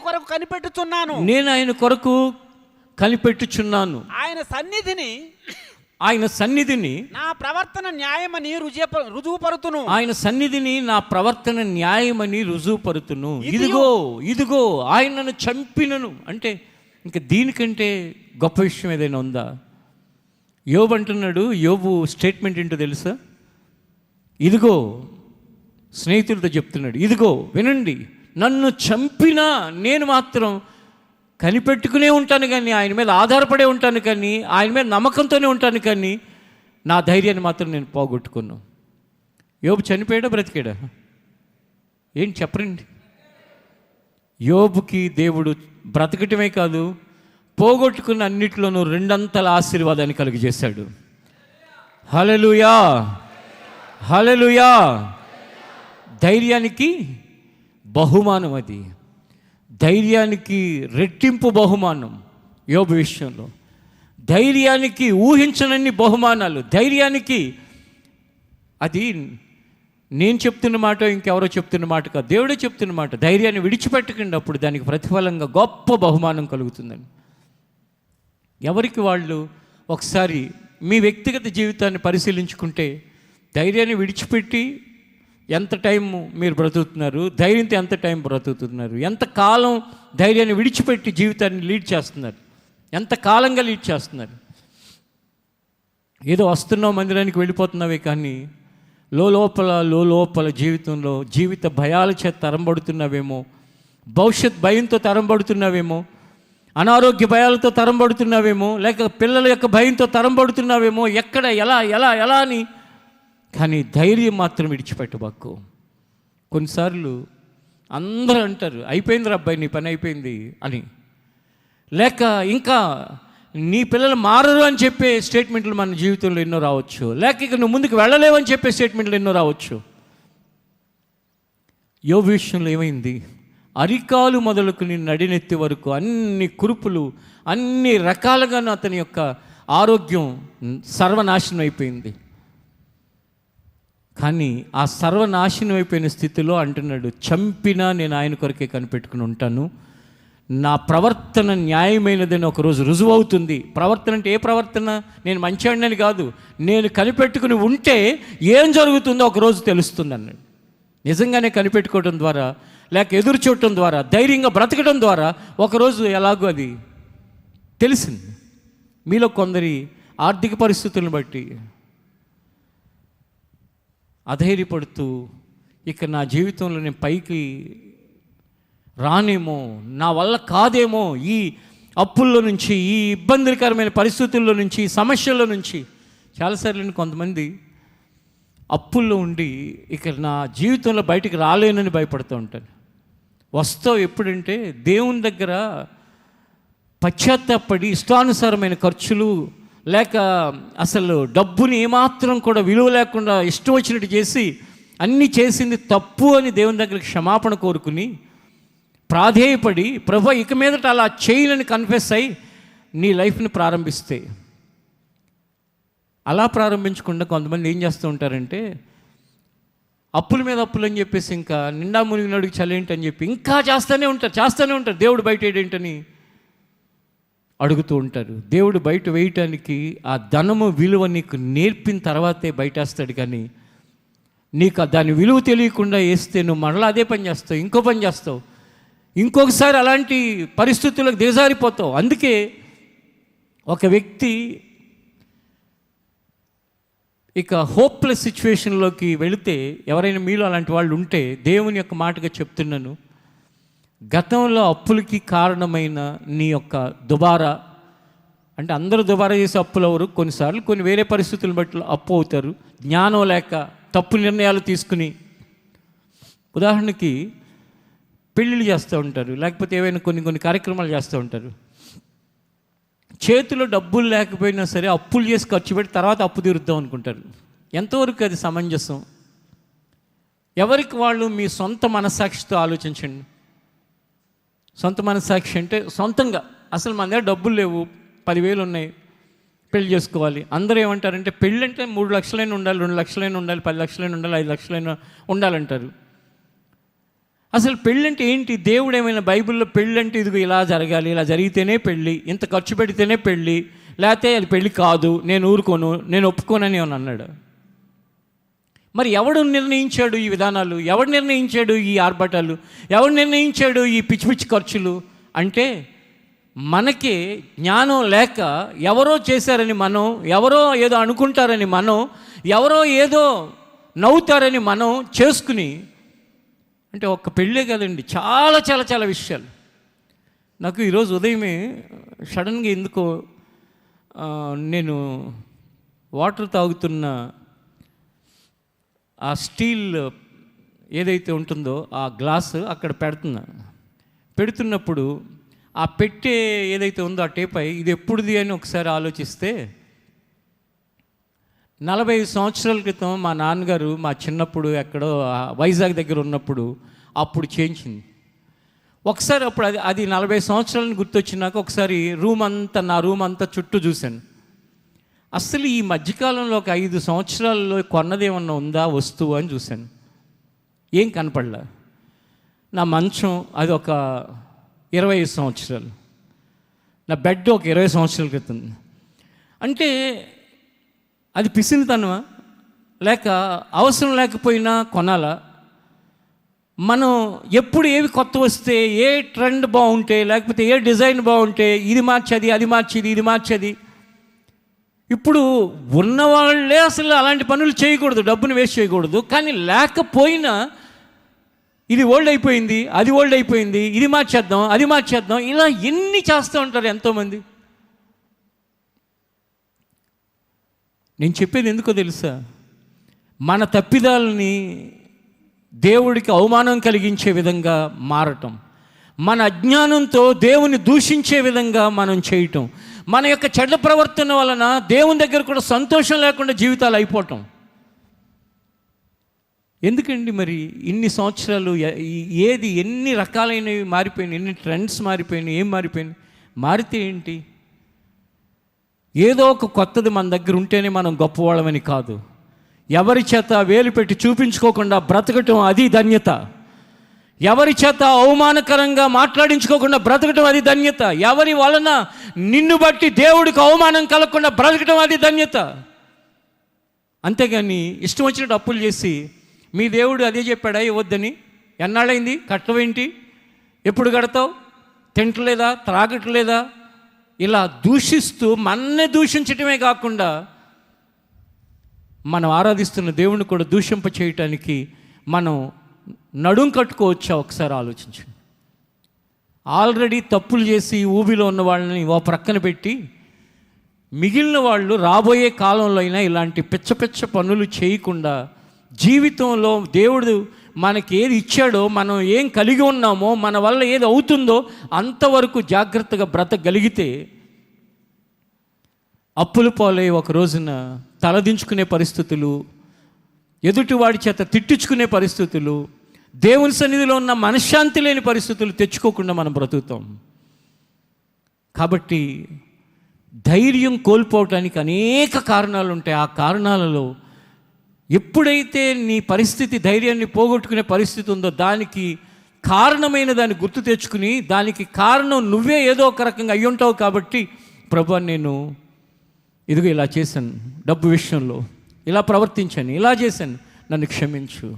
కొరకు కనిపెట్టుచున్నాను. ఆయన సన్నిధిని నా ప్రవర్తన న్యాయమని రుజువుపరుతును. ఆయన సన్నిధిని నా ప్రవర్తన న్యాయమని రుజువుపరుతును. ఇదిగో ఆయన నన్ను చంపినను అంటే ఇంకా దీనికంటే గొప్ప విషయం ఏదైనా ఉందా? యోబు అంటున్నాడు, యోబు స్టేట్మెంట్ ఏంటో తెలుసా? ఇదిగో, స్నేహితులతో చెప్తున్నాడు, ఇదిగో వినండి, నన్ను చంపినా నేను మాత్రం కనిపెట్టుకునే ఉంటాను, కానీ ఆయన మీద ఆధారపడే ఉంటాను, కానీ ఆయన మీద నమ్మకంతోనే ఉంటాను, కానీ నా ధైర్యాన్ని మాత్రం నేను పోగొట్టుకున్నాను. యోబు చనిపోయాడా బ్రతికాడా? ఏంటి చెప్పరండి. యోబుకి దేవుడు బ్రతకటమే కాదు, పోగొట్టుకున్న అన్నిటిలోనూ రెండంతల ఆశీర్వాదాన్ని కలుగజేశాడు. హల్లెలూయా, హల్లెలూయా. ధైర్యానికి బహుమానం, అది ధైర్యానికి రెట్టింపు బహుమానం. యోబు విషయంలో ధైర్యానికి ఊహించనన్ని బహుమానాలు. ధైర్యానికి అది నేను చెప్తున్న మాట, ఇంకెవరో చెప్తున్న మాట కాదు, దేవుడే చెప్తున్న మాట. ధైర్యాన్ని విడిచిపెట్టకండి, అప్పుడు దానికి ప్రతిఫలంగా గొప్ప బహుమానం కలుగుతుందని. ఎవరికి వాళ్ళు ఒకసారి మీ వ్యక్తిగత జీవితాన్ని పరిశీలించుకుంటే ధైర్యాన్ని విడిచిపెట్టి ఎంత టైం మీరు బ్రతుకుతున్నారు, ధైర్యంతో ఎంత టైం బ్రతుకుతున్నారు, ఎంతకాలం ధైర్యాన్ని విడిచిపెట్టి జీవితాన్ని లీడ్ చేస్తున్నారు, ఎంతకాలంగా లీడ్ చేస్తున్నారు. ఏదో వస్తున్నావు, మందిరానికి వెళ్ళిపోతున్నావే, కానీ లోపల జీవితంలో జీవిత భయాల చేత తరంబడుతున్నావేమో, భవిష్యత్ భయంతో తరంబడుతున్నావేమో, అనారోగ్య భయాలతో తరంబడుతున్నావేమో, లేక పిల్లల యొక్క భయంతో తరంబడుతున్నావేమో, ఎక్కడ ఎలా అని. కానీ ధైర్యం మాత్రం విడిచిపెట్టబాకు. కొన్నిసార్లు అందరూ అంటారు, అయిపోయింది రా అబ్బాయి, నీ పని అయిపోయింది అని, లేక ఇంకా నీ పిల్లలు మారరు అని చెప్పే స్టేట్మెంట్లు మన జీవితంలో ఎన్నో రావచ్చు, లేక ఇక నువ్వు ముందుకు వెళ్ళలేవని చెప్పే స్టేట్మెంట్లు ఎన్నో రావచ్చు. యోబు విషయంలో ఏమైంది? అరికాలు మొదలుకుని నడినెత్తి వరకు అన్ని కురుపులు, అన్ని రకాలుగాను అతని యొక్క ఆరోగ్యం సర్వనాశనం అయిపోయింది. కానీ ఆ సర్వనాశనం అయిపోయిన స్థితిలో అంటున్నాడు, చంపినా నేను ఆయన కొరకే కనిపెట్టుకుని ఉంటాను, నా ప్రవర్తన న్యాయమైనదని ఒకరోజు రుజువు అవుతుంది. ప్రవర్తన అంటే ఏ ప్రవర్తన? నేను మంచివాడిని కాదు, నేను కనిపెట్టుకుని ఉంటే ఏం జరుగుతుందో ఒకరోజు తెలుస్తుంది అన్నాడు. నిజంగానే కనిపెట్టుకోవడం ద్వారా, లేక ఎదురు చూడటం ద్వారా, ధైర్యంగా బ్రతకడం ద్వారా ఒకరోజు ఎలాగో అది తెలిసింది. మీలో కొందరి ఆర్థిక పరిస్థితులను బట్టి అధైర్యపడుతూ, ఇక నా జీవితంలో నేను పైకి రానేమో, నా వల్ల కాదేమో, ఈ అప్పుల్లో నుంచి, ఈ ఇబ్బందికరమైన పరిస్థితుల్లో నుంచి, ఈ సమస్యల్లో నుంచి. చాలాసార్లు కొంతమంది అప్పుల్లో ఉండి ఇక నా జీవితంలో బయటికి రాలేనని భయపడుతూ ఉంటాను. వస్తావు ఎప్పుడంటే దేవుని దగ్గర పశ్చాత్తాపడి ఇష్టానుసారమైన ఖర్చులు, లేక అసలు డబ్బుని ఏమాత్రం కూడా విలువ లేకుండా ఇష్టం వచ్చినట్టు చేసి అన్నీ చేసింది తప్పు అని దేవుని దగ్గర క్షమాపణ కోరుకుని ప్రాధేయపడి, ప్రభు ఇక మీదట అలా చేయనని కన్ఫెస్ అయ్యి నీ లైఫ్ని ప్రారంభిస్తే, అలా ప్రారంభించకుండా కొంతమంది ఏం చేస్తూ ఉంటారంటే అప్పుల మీద అప్పులు అని చెప్పేసి ఇంకా నిండా మునిగినడికి చలేంటి అని చెప్పి ఇంకా చేస్తూనే ఉంటారు. దేవుడు బయట ఏంటని అడుగుతూ ఉంటారు. దేవుడు బయట వేయటానికి ఆ ధనము విలువ నీకు నేర్పిన తర్వాతే బయటేస్తాడు. కానీ నీకు దాని విలువ తెలియకుండా వేస్తే నువ్వు మరలా అదే పని చేస్తావు, ఇంకో పని చేస్తావు, ఇంకొకసారి అలాంటి పరిస్థితులకు దిగజారిపోతావు. అందుకే ఒక వ్యక్తి ఇక హోప్లెస్ సిచ్యువేషన్లోకి వెళితే, ఎవరైనా మీలో అలాంటి వాళ్ళు ఉంటే దేవుని యొక్క మాటగా చెప్తున్నాను, గతంలో అప్పులకి కారణమైన నీ యొక్క దుబారా, అంటే అందరూ దుబారా చేసి అప్పులు అవ్వరు, కొన్నిసార్లు కొన్ని వేరే పరిస్థితులను బట్టి అప్పు అవుతారు, జ్ఞానం లేక తప్పు నిర్ణయాలు తీసుకుని. ఉదాహరణకి పెళ్ళిళ్ళు చేస్తూ ఉంటారు, లేకపోతే ఏవైనా కొన్ని కార్యక్రమాలు చేస్తూ ఉంటారు. చేతిలో డబ్బులు లేకపోయినా సరే అప్పులు చేసి ఖర్చు పెట్టి తర్వాత అప్పు తీరుద్దాం అనుకుంటారు. ఎంతవరకు అది సమంజసం? ఎవరికి వాళ్ళు మీ సొంత మనస్సాక్షితో ఆలోచించండి. సొంత మనస్సాక్షి అంటే సొంతంగా అసలు మన దగ్గర డబ్బులు లేవు, 10,000 ఉన్నాయి, పెళ్లి చేసుకోవాలి. అందరూ ఏమంటారంటే పెళ్ళి అంటే 3 లక్షలైనా ఉండాలి, 2 లక్షలైనా ఉండాలి, 10 లక్షలైనా ఉండాలి, 5 లక్షలైనా ఉండాలంటారు. అసలు పెళ్ళి అంటే ఏంటి? దేవుడు ఏమైనా బైబిల్లో పెళ్ళి అంటే ఇదిగో ఇలా జరగాలి, ఇలా జరిగితేనే పెళ్ళి, ఇంత ఖర్చు పెడితేనే పెళ్ళి, లేకపోతే అది పెళ్ళి కాదు, నేను ఊరుకోను, నేను ఒప్పుకోనని అని అన్నాడు. మరి ఎవడు నిర్ణయించాడు ఈ విధానాలు? ఎవడు నిర్ణయించాడు ఈ ఆర్భటాలు? ఎవడు నిర్ణయించాడు ఈ పిచ్చి పిచ్చి ఖర్చులు? అంటే మనకి జ్ఞానం లేక ఎవరో చేశారని మనం, ఎవరో ఏదో అనుకుంటారని మనం, ఎవరో ఏదో నవ్వుతారని మనం చేసుకుని, అంటే ఒక్క పెళ్ళే కదండి, చాలా చాలా చాలా విషయాలు. నాకు ఈరోజు ఉదయమే సడన్గా ఎందుకో నేను వాటర్ తాగుతున్న ఆ స్టీల్ ఏదైతే ఉంటుందో ఆ గ్లాసు అక్కడ పెడుతున్నప్పుడు ఆ పెట్టే ఏదైతే ఉందో ఆ టేపై ఇది ఎప్పుడుది అని ఒకసారి ఆలోచిస్తే, 45 సంవత్సరాల క్రితం మా నాన్నగారు మా చిన్నప్పుడు ఎక్కడో వైజాగ్ దగ్గర ఉన్నప్పుడు అప్పుడు చేయించింది. ఒకసారి అప్పుడు అది 40 సంవత్సరాలను గుర్తొచ్చినాక ఒకసారి నా రూమ్ అంతా చుట్టూ చూశాను. అసలు ఈ మధ్యకాలంలో ఒక 5 సంవత్సరాల్లో కొన్నదేమన్నా ఉందా వస్తువు అని చూశాను. ఏం కనపడలే. నా మంచం అది ఒక 25 సంవత్సరాలు, నా బెడ్ ఒక 20 సంవత్సరాల క్రితం. అంటే అది పిసినితనమా, లేక అవసరం లేకపోయినా కొనాలా? మనం ఎప్పుడు ఏవి కొత్త వస్తే, ఏ ట్రెండ్ బాగుంటే, లేకపోతే ఏ డిజైన్ బాగుంటే ఇది మార్చేది, అది మార్చేది, ఇది మార్చేది. ఇప్పుడు ఉన్నవాళ్ళే అసలు అలాంటి పనులు చేయకూడదు, డబ్బును వేస్ట్ చేయకూడదు. కానీ లేకపోయినా ఇది ఓల్డ్ అయిపోయింది, అది ఓల్డ్ అయిపోయింది, ఇది మార్చేద్దాం, అది మార్చేద్దాం, ఇలా ఎన్ని చేస్తూ ఉంటారు ఎంతోమంది. నేను చెప్పేది ఎందుకో తెలుసా? మన తప్పిదాలని దేవుడికి అవమానం కలిగించే విధంగా మారటం, మన అజ్ఞానంతో దేవుని దూషించే విధంగా మనం చేయటం, మన యొక్క చెడ్డ ప్రవర్తన వలన దేవుని దగ్గర కూడా సంతోషం లేకుండా జీవితాలు అయిపోవటం. ఎందుకండి మరి ఇన్ని సంవత్సరాలు ఎన్ని రకాలైనవి మారిపోయినాయి, ఎన్ని ట్రెండ్స్ మారిపోయినాయి, ఏం మారిపోయినాయి? మారితే ఏంటి? ఏదో ఒక కొత్తది మన దగ్గర ఉంటేనే మనం గొప్పవాళ్ళమని కాదు. ఎవరి చేత వేలు పెట్టి చూపించుకోకుండా బ్రతకటం అది ధన్యత. ఎవరి చేత అవమానకరంగా మాట్లాడించుకోకుండా బ్రతకటం అది ధన్యత. ఎవరి వలన నిన్ను బట్టి దేవుడికి అవమానం కలగకుండా బ్రతకటం అది ధన్యత. అంతేగాని ఇష్టం వచ్చినట్టు అప్పులు చేసి మీ దేవుడు అదే చెప్పాడా ఇవ్వద్దని, ఎన్నాళ్ళైంది కట్టవేంటి, ఎప్పుడు కడతావు, తింటలేదా, త్రాగట్లేదా, ఇలా దూషిస్తూ మన్నే దూషించటమే కాకుండా మనం ఆరాధిస్తున్న దేవుని కూడా దూషింప చేయటానికి మనం నడుం కట్టుకోవచ్చా ఒకసారి ఆలోచించండి. ఆల్రెడీ తప్పులు చేసి ఊబిలో ఉన్న వాళ్ళని ఓ ప్రక్కన పెట్టి మిగిలిన వాళ్ళు రాబోయే కాలంలో అయినా ఇలాంటి పిచ్చ పిచ్చ పనులు చేయకుండా జీవితంలో దేవుడు మనకి ఏది ఇచ్చాడో, మనం ఏం కలిగి ఉన్నామో, మన వల్ల ఏది అవుతుందో అంతవరకు జాగ్రత్తగా బ్రతకగలిగితే అప్పులు పాలై ఒక రోజున తలదించుకునే పరిస్థితులు, ఎదుటివాడి చేత తిట్టించుకునే పరిస్థితులు, దేవుని సన్నిధిలో ఉన్న మనశ్శాంతి లేని పరిస్థితులు తెచ్చుకోకుండా మనం బ్రతుకుతాం. కాబట్టి ధైర్యం కోల్పోవటానికి అనేక కారణాలు ఉంటాయి. ఆ కారణాలలో ఎప్పుడైతే నీ పరిస్థితి ధైర్యాన్ని పోగొట్టుకునే పరిస్థితి ఉందో దానికి కారణమైన దాన్ని గుర్తు తెచ్చుకుని, దానికి కారణం నువ్వే ఏదో ఒక రకంగా అయ్యుంటావు. కాబట్టి ప్రభువా, నేను ఇదిగో ఇలా చేశాను, డబ్బు విషయంలో ఇలా ప్రవర్తించాను, ఇలా చేశాను, నన్ను క్షమించు.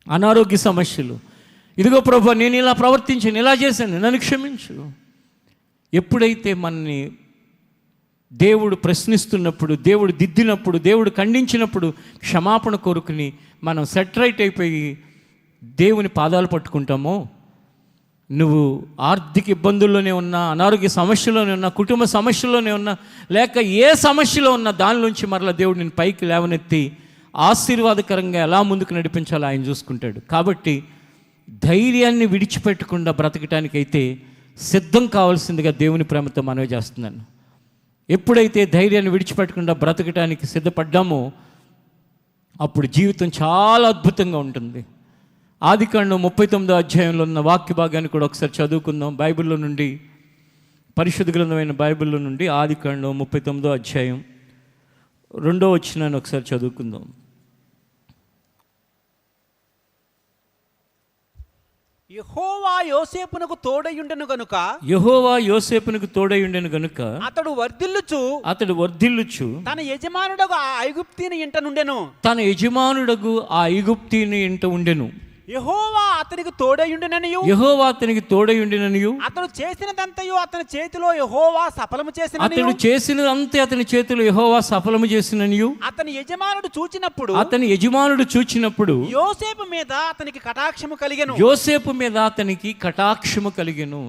అనారోగ్య సమస్యలు, ఇదిగో ప్రభువా నేను ఇలా ప్రవర్తించాను, ఇలా చేశాను, నన్ను క్షమించు. ఎప్పుడైతే మనని దేవుడు ప్రశ్నిస్తున్నప్పుడు, దేవుడు దిద్దినప్పుడు, దేవుడు ఖండించినప్పుడు క్షమాపణ కోరుకుని మనం సెటరైట్ అయిపోయి దేవుని పాదాలు పట్టుకుంటామో, నువ్వు ఆర్థిక ఇబ్బందుల్లోనే ఉన్నా, అనారోగ్య సమస్యలోనే ఉన్నా, కుటుంబ సమస్యలోనే ఉన్నా, లేక ఏ సమస్యలో ఉన్నా దానిలోంచి మరలా దేవుడు నేను పైకి లేవనెత్తి ఆశీర్వాదకరంగా ఎలా ముందుకు నడిపించాలో ఆయన చూసుకుంటాడు. కాబట్టి ధైర్యాన్ని విడిచిపెట్టకుండా బ్రతకటానికైతే సిద్ధం కావాల్సిందిగా దేవుని ప్రేమతో మనవి చేస్తున్నాను. ఎప్పుడైతే ధైర్యాన్ని విడిచిపెట్టకుండా బ్రతకటానికి సిద్ధపడ్డామో అప్పుడు జీవితం చాలా అద్భుతంగా ఉంటుంది. ఆదికాండం 39వ అధ్యాయంలో ఉన్న వాక్య భాగాన్ని కూడా ఒకసారి చదువుకుందాం. బైబిల్లో నుండి, పరిశుద్ధ గ్రంథమైన బైబిల్లో నుండి ఆదికాండం 39వ అధ్యాయం 2వ వచనాన్ని ఒకసారి చదువుకుందాం. యెహోవా యోసేపునకు తోడయుండెను గనుక, యెహోవా యోసేపునకు తోడయుండెను గనుక అతడు వర్ధిల్లుచు తన యజమానుడగు ఆ ఐగుప్తీని ఇంట నుండెను. తన యజమానుడగు ఆ ఐగుప్తీని ఇంట ఉండెను. యెహోవా అతనికి తోడయుండెననియు, యెహోవా అతనికి తోడయుండెననియు, అతడు చేసినదంతయు అతని చేతిలో యెహోవా సఫలము చేసిననియు, అతడు చేసినదంతే అతని చేతిలో యెహోవా సఫలము చేసిననియు, అతని యజమానుడు చూచినప్పుడు యోసేపు మీద అతనికి కటాక్షము కలిగెను. యోసేపు మీద అతనికి కటాక్షము కలిగెను.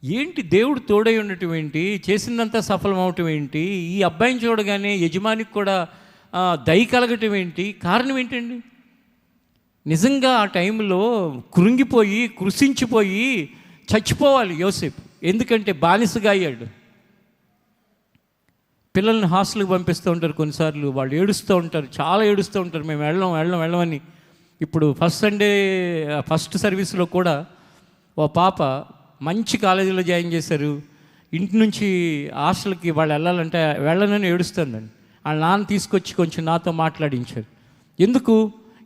ఏంటి దేవుడు తోడై ఉండటం ఏంటి, చేసిందంతా సఫలం అవటం ఏంటి, ఈ అబ్బాయిని చూడగానే యజమానికి కూడా దయ కలగటం ఏంటి, కారణం ఏంటండి? నిజంగా ఆ టైంలో కృంగిపోయి కృషించిపోయి చచ్చిపోవాలి యోసేపు. ఎందుకంటే బానిసగా అయ్యాడు. పిల్లల్ని హాస్టల్కి పంపిస్తూ ఉంటారు, కొన్నిసార్లు వాళ్ళు ఏడుస్తూ ఉంటారు, చాలా ఏడుస్తూ ఉంటారు, మేము వెళ్ళమని. ఇప్పుడు ఫస్ట్ సర్వీస్లో కూడా ఓ పాప మంచి కాలేజీలో జాయిన్ చేశారు, ఇంటి నుంచి హాస్టల్కి వాళ్ళు వెళ్ళాలంటే వెళ్ళనని ఏడుస్తుందండి. వాళ్ళ నాన్న తీసుకొచ్చి కొంచెం నాతో మాట్లాడించారు. ఎందుకు?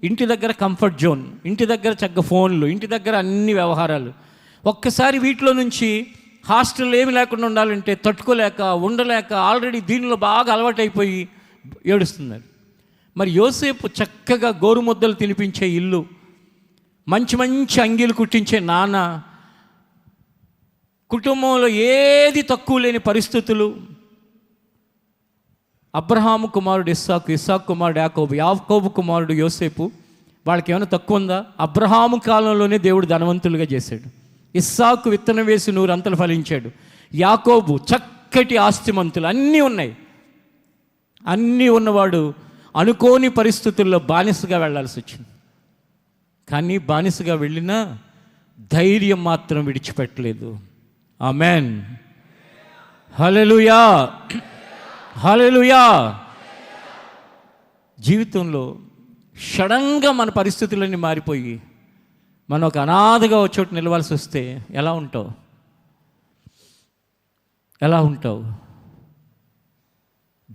ఇంటి దగ్గర కంఫర్ట్ జోన్, ఇంటి దగ్గర చక్కగా ఫోన్లు, ఇంటి దగ్గర అన్ని వ్యవహారాలు. ఒక్కసారి వీటిలో నుంచి హాస్టల్ ఏమి లేకుండా ఉండాలంటే తట్టుకోలేక ఉండలేక ఆల్రెడీ దీనిలో బాగా అలవాటైపోయి ఏడుస్తున్నారు. మరి యోసేపు చక్కగా గోరుముద్దలు తినిపించే ఇల్లు, మంచి మంచి అంగీలు కుట్టించే నాన్న, కుటుంబంలో ఏది తక్కువ లేని పరిస్థితులు, అబ్రహాము కుమారుడు ఇస్సాకు, ఇస్సాకు కుమారుడు యాకోబు, యాకోబు కుమారుడు యోసేపు. వాళ్ళకి ఏమైనా తక్కువ ఉందా? అబ్రహాము కాలంలోనే దేవుడు ధనవంతులుగా చేశాడు. ఇస్సాకు విత్తనం వేసి 100 అంతలు ఫలించాడు. యాకోబు చక్కటి ఆస్తిమంతులు, అన్నీ ఉన్నాయి. అన్నీ ఉన్నవాడు అనుకోని పరిస్థితుల్లో బానిసగా వెళ్ళాల్సి వచ్చింది. కానీ బానిసగా వెళ్ళినా ధైర్యం మాత్రం విడిచిపెట్టలేదు. ఆమెన్, హల్లెలూయా, హల్లెలూయా. జీవితంలో సడన్గా మన పరిస్థితులన్నీ మారిపోయి మనం ఒక అనాథగా ఒక చోటు నిలవాల్సి వస్తే ఎలా ఉంటావు?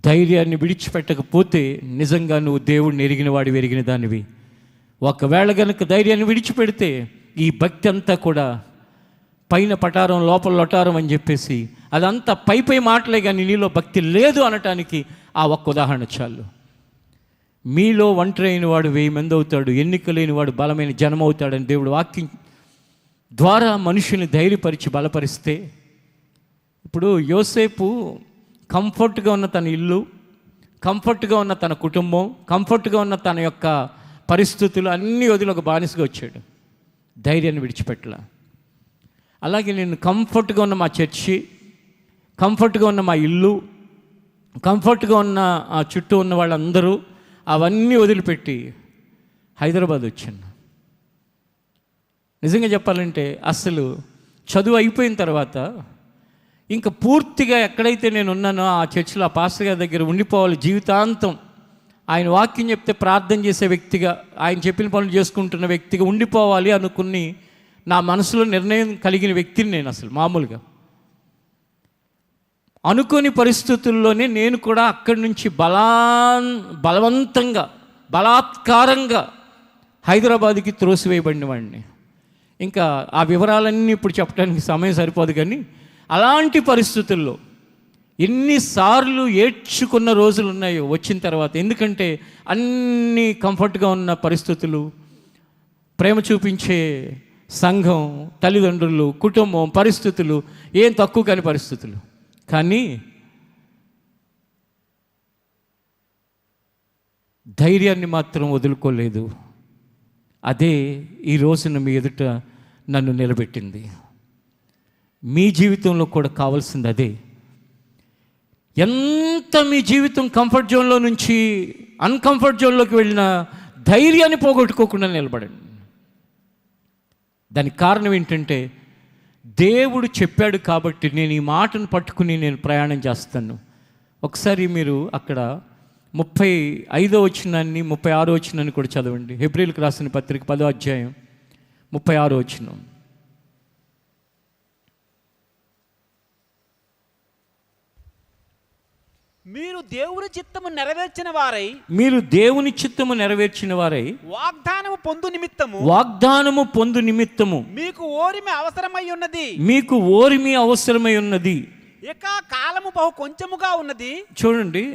ధైర్యాన్ని విడిచిపెట్టకపోతే నిజంగా నువ్వు దేవుడిని ఎరిగిన వాడివి, ఎరిగిన దానివి. ఒకవేళ గనుక ధైర్యాన్ని విడిచిపెడితే ఈ భక్తి అంతా కూడా పైన పటారం లోపల లొటారం అని చెప్పేసి అదంతా పై మాటలే, కానీ నీలో భక్తి లేదు అనటానికి ఆ ఒక్క ఉదాహరణ చాలు. మీలో ఒంటరి అయిన వాడు 1000 మంది అవుతాడు, ఎన్నిక లేని వాడు బలమైన జనం అవుతాడని దేవుడు వాక్యం ద్వారా మనుషుల్ని ధైర్యపరిచి బలపరిస్తే, ఇప్పుడు యోసేపు కంఫర్ట్గా ఉన్న తన ఇల్లు, కంఫర్ట్గా ఉన్న తన కుటుంబం, కంఫర్ట్గా ఉన్న తన యొక్క పరిస్థితులు అన్నీ వదిలి ఒక బానిసగా వచ్చాడు, ధైర్యాన్ని విడిచిపెట్టల. అలాగే నేను కంఫర్ట్గా ఉన్న మా చర్చి, కంఫర్ట్గా ఉన్న మా ఇల్లు, కంఫర్ట్గా ఉన్న ఆ చుట్టూ ఉన్న వాళ్ళందరూ అవన్నీ వదిలిపెట్టి హైదరాబాద్ వచ్చాను. నిజంగా చెప్పాలంటే అసలు చదువు అయిపోయిన తర్వాత ఇంకా పూర్తిగా ఎక్కడైతే నేను ఉన్నానో ఆ చర్చిలో ఆ పాస్టర్ గారి దగ్గర ఉండిపోవాలి జీవితాంతం. ఆయన వాక్యం చెప్తే ప్రార్థన చేసే వ్యక్తిగా, ఆయన చెప్పిన పనులు చేసుకుంటున్న వ్యక్తిగా ఉండిపోవాలి అనుకుని నా మనసులో నిర్ణయం కలిగిన వ్యక్తిని నేను. అసలు మామూలుగా అనుకోని పరిస్థితుల్లోనే నేను కూడా అక్కడి నుంచి బలవంతంగా బలాత్కారంగా హైదరాబాద్కి త్రోసివేయబడిన వాడిని. ఇంకా ఆ వివరాలన్నీ ఇప్పుడు చెప్పడానికి సమయం సరిపోదు, కానీ అలాంటి పరిస్థితుల్లో ఎన్నిసార్లు ఏడ్చుకున్న రోజులు ఉన్నాయో వచ్చిన తర్వాత. ఎందుకంటే అన్ని కంఫర్ట్గా ఉన్న పరిస్థితులు, ప్రేమ చూపించే సంఘం, తల్లిదండ్రులు, కుటుంబం, పరిస్థితులు ఏం తక్కువ కాని పరిస్థితులు. కానీ ధైర్యాన్ని మాత్రం వదులుకోలేదు. అదే ఈ రోజున మీ ఎదుట నన్ను నిలబెట్టింది. మీ జీవితంలో కూడా కావాల్సింది అదే. ఎంత మీ జీవితం కంఫర్ట్ జోన్లో నుంచి అన్కంఫర్ట్ జోన్లోకి వెళ్ళిన ధైర్యాన్ని పోగొట్టుకోకుండా నిలబడండి. దానికి కారణం ఏంటంటే దేవుడు చెప్పాడు కాబట్టి నేను ఈ మాటను పట్టుకుని నేను ప్రయాణం చేస్తాను. ఒకసారి మీరు అక్కడ 35వ వచనాన్ని 36వ వచనాన్ని కూడా చదవండి. హెబ్రీయులకు రాసిన పత్రిక 10వ అధ్యాయం 36వ వచనం. మీరు దేవుని చిత్తము నెరవేర్చిన వారై, మీరు దేవుని చిత్తము నెరవేర్చిన వారై వాగ్దానము పొందు నిమిత్తము మీకు ఓరిమి అవసరమై ఉన్నది, మీకు ఓరిమి అవసరమై ఉన్నది. ఇక కాలము బహు కొంచెముగా ఉన్నది. చూడండి,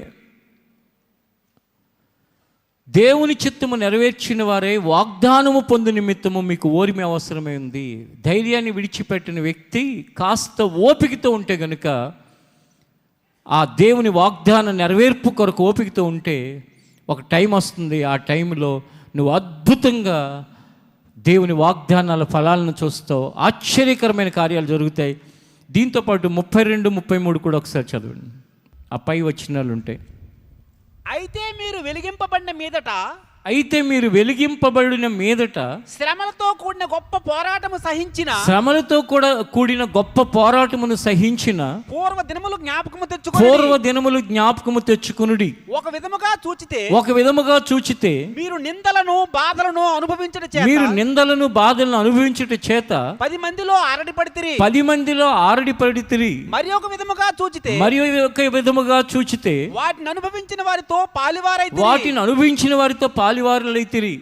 దేవుని చిత్తము నెరవేర్చిన వారే వాగ్దానము పొందు నిమిత్తము మీకు ఓరిమి అవసరమై ఉంది. ధైర్యాన్ని విడిచిపెట్టిన వ్యక్తి కాస్త ఓపికతో ఉంటే గనుక, ఆ దేవుని వాగ్దాన నెరవేర్పు కొరకు ఓపికతో ఉంటే ఒక టైం వస్తుంది. ఆ టైంలో నువ్వు అద్భుతంగా దేవుని వాగ్దానాల ఫలాలను చూస్తావు, ఆశ్చర్యకరమైన కార్యాలు జరుగుతాయి. దీంతోపాటు 32, 33 కూడా ఒకసారి చదవండి. ఆ పై వచనాలు ఉంటాయి. అయితే మీరు వెలిగింపబడిన మీదట శ్రమలతో కూడిన గొప్ప పోరాటము సహించిన పూర్వ దినములు జ్ఞాపకము తెచ్చుకొనుడి. ఒక విధముగా చూచితే మీరు నిందలను బాధలను అనుభవించుట చేత 10 మందిలో ఆరడిపడితిరి. మరి ఒక విధముగా చూచితే వాటిని అనుభవించిన వారితో పాలివారులైతిరి.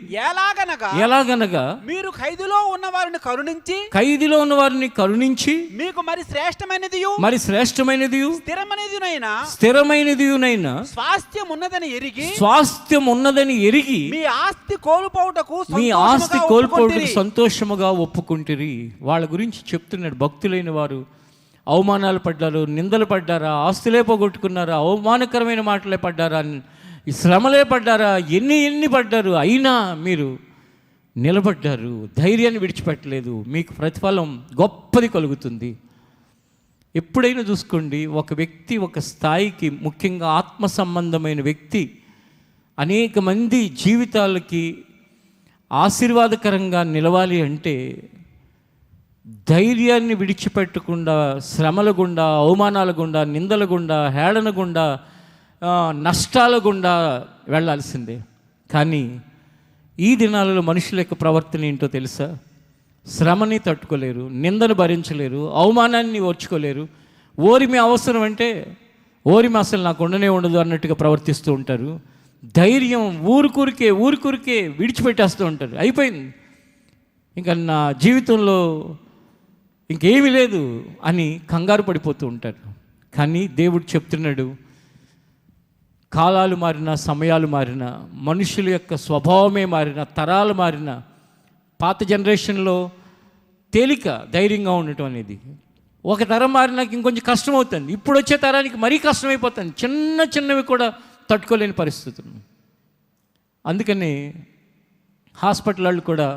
ఎలాగనగా మీరు ఖైదులో ఉన్న వారిని కరుణించి మీకు మరి శ్రేష్టమైనది స్థిరమైనదియునైనా స్వాస్థ్యం ఉన్నదని ఎరిగి మీ ఆస్తి కోల్పోవుటకు సంతోషముగా ఒప్పుకుంటిరి. వాళ్ళ గురించి చెప్తున్నాడు. భక్తులైన వారు అవమానాలు పడ్డారు, నిందలు పడ్డారా, ఆస్తులే పోగొట్టుకున్నారా, అవమానకరమైన మాటలే పడ్డారా, శ్రమలే పడ్డారా, ఎన్ని పడ్డారు, అయినా మీరు నిలబడ్డారు, ధైర్యాన్ని విడిచిపెట్టలేదు. మీకు ప్రతిఫలం గొప్పది కలుగుతుంది. ఎప్పుడైనా చూసుకోండి, ఒక వ్యక్తి ఒక స్థాయికి, ముఖ్యంగా ఆత్మ సంబంధమైన వ్యక్తి అనేక మంది జీవితాలకి ఆశీర్వాదకరంగా నిలవాలి అంటే ధైర్యాన్ని విడిచిపెట్టకుండా శ్రమల గుండా, అవమానాల గుండా, నిందల గుండా, హేళన గుండా, నష్టాల గుండా వెళ్ళాల్సిందే. కానీ ఈ దినాలలో మనుషుల యొక్క ప్రవర్తన ఏంటో తెలుసా? శ్రమని తట్టుకోలేరు, నిందను భరించలేరు, అవమానాన్ని ఓర్చుకోలేరు. ఓరిమి అవసరం అంటే ఓరిమి అసలు నాకు ఉండనే ఉండదు అన్నట్టుగా ప్రవర్తిస్తూ ఉంటారు. ధైర్యం ఊరికూరికే విడిచిపెట్టేస్తూ ఉంటారు. అయిపోయింది, ఇంకా నా జీవితంలో ఇంకేమీ లేదు అని కంగారు పడిపోతూ ఉంటారు. కానీ దేవుడు చెప్తున్నాడు, కాలాలు మారినా, సమయాలు మారినా, మనుషుల యొక్క స్వభావమే మారినా, తరాలు మారినా, పాత జనరేషన్లో తేలిక ధైర్యంగా ఉండటం అనేది ఒక తరం మారినాక ఇంకొంచెం కష్టం అవుతుంది. ఇప్పుడు వచ్చే తరానికి మరీ కష్టమైపోతుంది, చిన్నవి కూడా తట్టుకోలేని పరిస్థితులు. అందుకని హాస్పిటల్ వాళ్ళు కూడా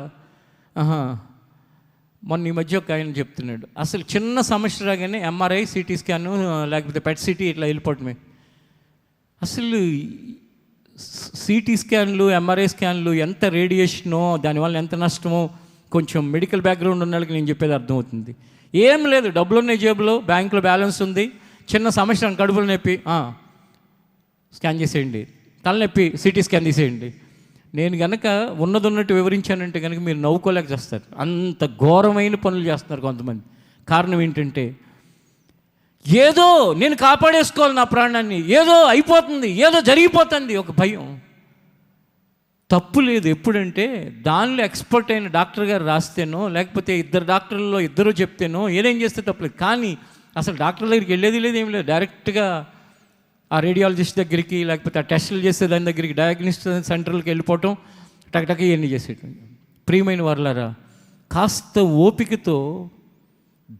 మొన్న ఈ మధ్య ఒక ఆయన చెప్తున్నాడు, అసలు చిన్న సమస్య రాగానే ఎంఆర్ఐ, సిటీ స్కాను, లేకపోతే పెట్ సిటీ ఇట్లా వెళ్ళిపోవటమే. అసలు సిటీ స్కాన్లు, ఎంఆర్ఐ స్కాన్లు ఎంత రేడియేషనో, దానివల్ల ఎంత నష్టమో కొంచెం మెడికల్ బ్యాక్గ్రౌండ్ ఉన్న వాళ్ళకి నేను చెప్పేది అర్థమవుతుంది. ఏం లేదు, డబ్బులు ఉన్నాయి జేబులో, బ్యాంకులో బ్యాలెన్స్ ఉంది, చిన్న సమస్య కడుపులో నొప్పి స్కాన్ చేసేయండి, తలనొప్పి సిటీ స్కాన్ తీసేయండి. నేను కనుక ఉన్నట్టు వివరించానంటే కనుక మీరు నవ్వుకోలేక చేస్తారు. అంత ఘోరమైన పనులు చేస్తున్నారు కొంతమంది. కారణం ఏంటంటే ఏదో నేను కాపాడేసుకోవాలి నా ప్రాణాన్ని, ఏదో అయిపోతుంది, ఏదో జరిగిపోతుంది, ఒక భయం. తప్పు లేదు. ఎప్పుడంటే దానిలో ఎక్స్పర్ట్ అయిన డాక్టర్ గారు రాస్తేనో, లేకపోతే ఇద్దరు డాక్టర్లలో ఇద్దరు చెప్తేనో ఏదేం చేస్తే తప్పలేదు. కానీ అసలు డాక్టర్ దగ్గరికి వెళ్ళేది లేదు, ఏం లేదు. డైరెక్ట్గా ఆ రేడియాలజిస్ట్ దగ్గరికి, లేకపోతే ఆ టెస్టులు చేసే దాని దగ్గరికి, డయాగ్నోస్టిక్ సెంటర్కి వెళ్ళిపోవటం, టక్ ఇవన్నీ చేసేయటం. ప్రియమైన వారలారా, కాస్త ఓపికతో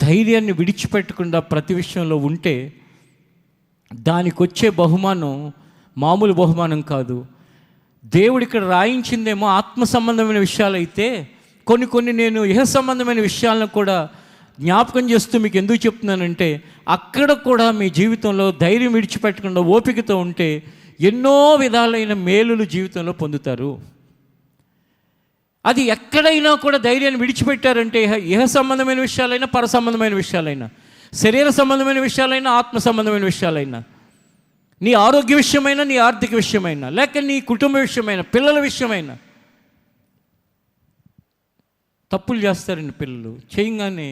ధైర్యాన్ని విడిచిపెట్టకుండా ప్రతి విషయంలో ఉంటే దానికి వచ్చే బహుమానం మామూలు బహుమానం కాదు. దేవుడు ఇక్కడ రాయించిందేమో ఆత్మ సంబంధమైన విషయాలు అయితే, కొన్ని నేను ఇహ సంబంధమైన విషయాలను కూడా జ్ఞాపకం చేస్తూ మీకు ఎందుకు చెప్తున్నానంటే, అక్కడ కూడా మీ జీవితంలో ధైర్యం విడిచిపెట్టకుండా ఓపికతో ఉంటే ఎన్నో విధాలైన మేలులు జీవితంలో పొందుతారు. అది ఎక్కడైనా కూడా ధైర్యాన్ని విడిచిపెట్టారంటే, ఇహ సంబంధమైన విషయాలైనా, పర సంబంధమైన విషయాలైనా, శరీర సంబంధమైన విషయాలైనా, ఆత్మ సంబంధమైన విషయాలైనా, నీ ఆరోగ్య విషయమైనా, నీ ఆర్థిక విషయమైనా, లేక నీ కుటుంబ విషయమైనా, పిల్లల విషయమైనా. తప్పులు చేస్తారండి పిల్లలు. చేయగానే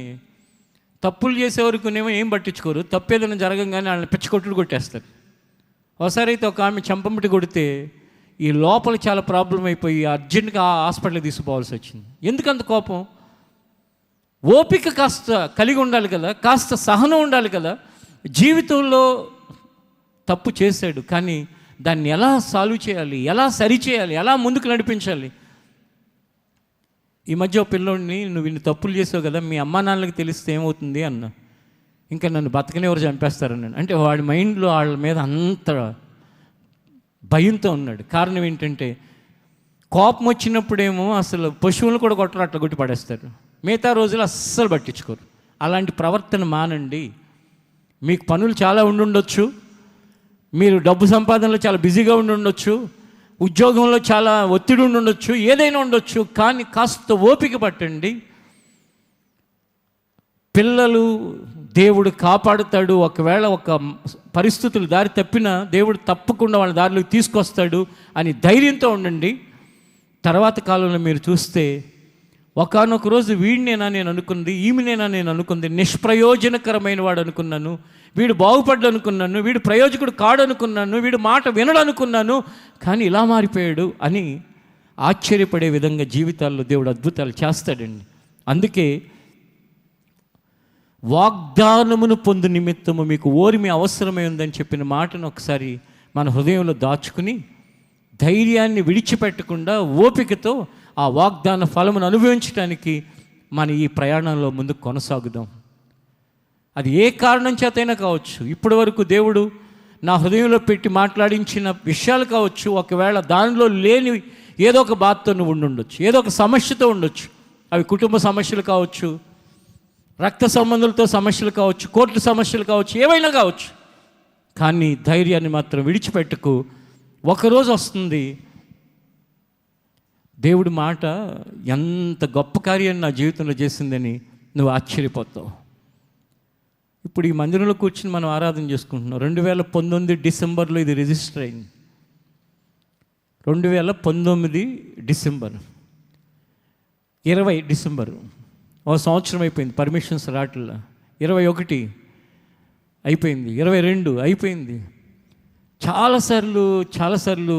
తప్పులు చేసేవరకునేమో ఏం పట్టించుకోరు, తప్పేదైనా జరగంగానే వాళ్ళని పిచ్చకొట్టుడు కొట్టేస్తారు. ఒకసారి అయితే ఒక ఆమె చంపమిటి కొడితే ఈ లోపల చాలా ప్రాబ్లం అయిపోయి అర్జెంట్గా హాస్పిటల్కి తీసుకుపోవాల్సి వచ్చింది. ఎందుకంత కోపం? ఓపిక కాస్త కలిగి ఉండాలి కదా, కాస్త సహనం ఉండాలి కదా. జీవితంలో తప్పు చేశాడు, కానీ దాన్ని ఎలా సాల్వ్ చేయాలి, ఎలా సరిచేయాలి, ఎలా ముందుకు నడిపించాలి. ఈ మధ్య ఒక పిల్లోడిని, నువ్వు ఇన్ని తప్పులు చేసావు కదా, మీ అమ్మా నాన్నలకి తెలిస్తే ఏమవుతుంది అన్న. ఇంకా నన్ను బతకనేవారు చంపేస్తారన్నాను. అంటే వాడి మైండ్లో వాళ్ళ మీద అంత భయంతో ఉన్నాడు. కారణం ఏంటంటే కోపం వచ్చినప్పుడేమో అసలు పశువులను కూడా కొట్టరు, అట్లా కొట్టి పడేస్తారు. మిగతా రోజులు అస్సలు పట్టించుకోరు. అలాంటి ప్రవర్తన మానండి. మీకు పనులు చాలా ఉండుండొచ్చు, మీరు డబ్బు సంపాదనలో చాలా బిజీగా ఉండొచ్చు, ఉద్యోగంలో చాలా ఒత్తిడి ఉండొచ్చు, ఏదైనా ఉండొచ్చు. కానీ కాస్త ఓపిక పట్టండి. పిల్లలు దేవుడు కాపాడుతాడు. ఒకవేళ ఒక పరిస్థితులు దారి తప్పినా దేవుడు తప్పకుండా వాళ్ళ దారిలోకి తీసుకొస్తాడు అని ధైర్యంతో ఉండండి. తర్వాత కాలంలో మీరు చూస్తే ఒకానొక రోజు వీడినేనా నేను అనుకుంది, ఈమెనేనా నేను అనుకుంది, నిష్ప్రయోజనకరమైన వాడు అనుకున్నాను, వీడు బాగుపడ్డు అనుకున్నాను, వీడు ప్రయోజకుడు కాడు అనుకున్నాను, వీడు మాట వినడు అనుకున్నాను, కానీ ఇలా మారిపోయాడు అని ఆశ్చర్యపడే విధంగా జీవితాల్లో దేవుడు అద్భుతాలు చేస్తాడండి. అందుకే వాగ్దానమును పొందు నిమిత్తము మీకు ఓర్మి అవసరమై ఉందని చెప్పిన మాటను ఒకసారి మన హృదయంలో దాచుకుని ధైర్యాన్ని విడిచిపెట్టకుండా ఓపికతో ఆ వాగ్దాన ఫలమును అనుభవించడానికి మన ఈ ప్రయాణంలో ముందుకు కొనసాగుదాం. అది ఏ కారణం చేతైనా కావచ్చు. ఇప్పటి వరకు దేవుడు నా హృదయంలో పెట్టి మాట్లాడించిన విషయాలు కావచ్చు. ఒకవేళ దానిలో లేని ఏదో ఒక బాధతో నువ్వు ఉండొచ్చు, ఏదో ఒక సమస్యతో ఉండొచ్చు. అవి కుటుంబ సమస్యలు కావచ్చు, రక్త సంబంధులతో సమస్యలు కావచ్చు, కోర్టు సమస్యలు కావచ్చు, ఏవైనా కావచ్చు. కానీ ధైర్యాన్ని మాత్రం విడిచిపెట్టకు. ఒకరోజు వస్తుంది దేవుడి మాట ఎంత గొప్ప కార్యాన్ని నా జీవితంలో చేసిందని నువ్వు ఆశ్చర్యపోతావు. ఇప్పుడు ఈ మందిరంలో కూర్చుని మనం ఆరాధన చేసుకుంటున్నాం. 2019 డిసెంబర్లో ఇది రిజిస్టర్ అయింది. 2019 డిసెంబర్, 20 డిసెంబర్, ఒక సంవత్సరం అయిపోయింది. పర్మిషన్స్ రావట్లా. 21 అయిపోయింది, 22 అయిపోయింది. చాలాసార్లు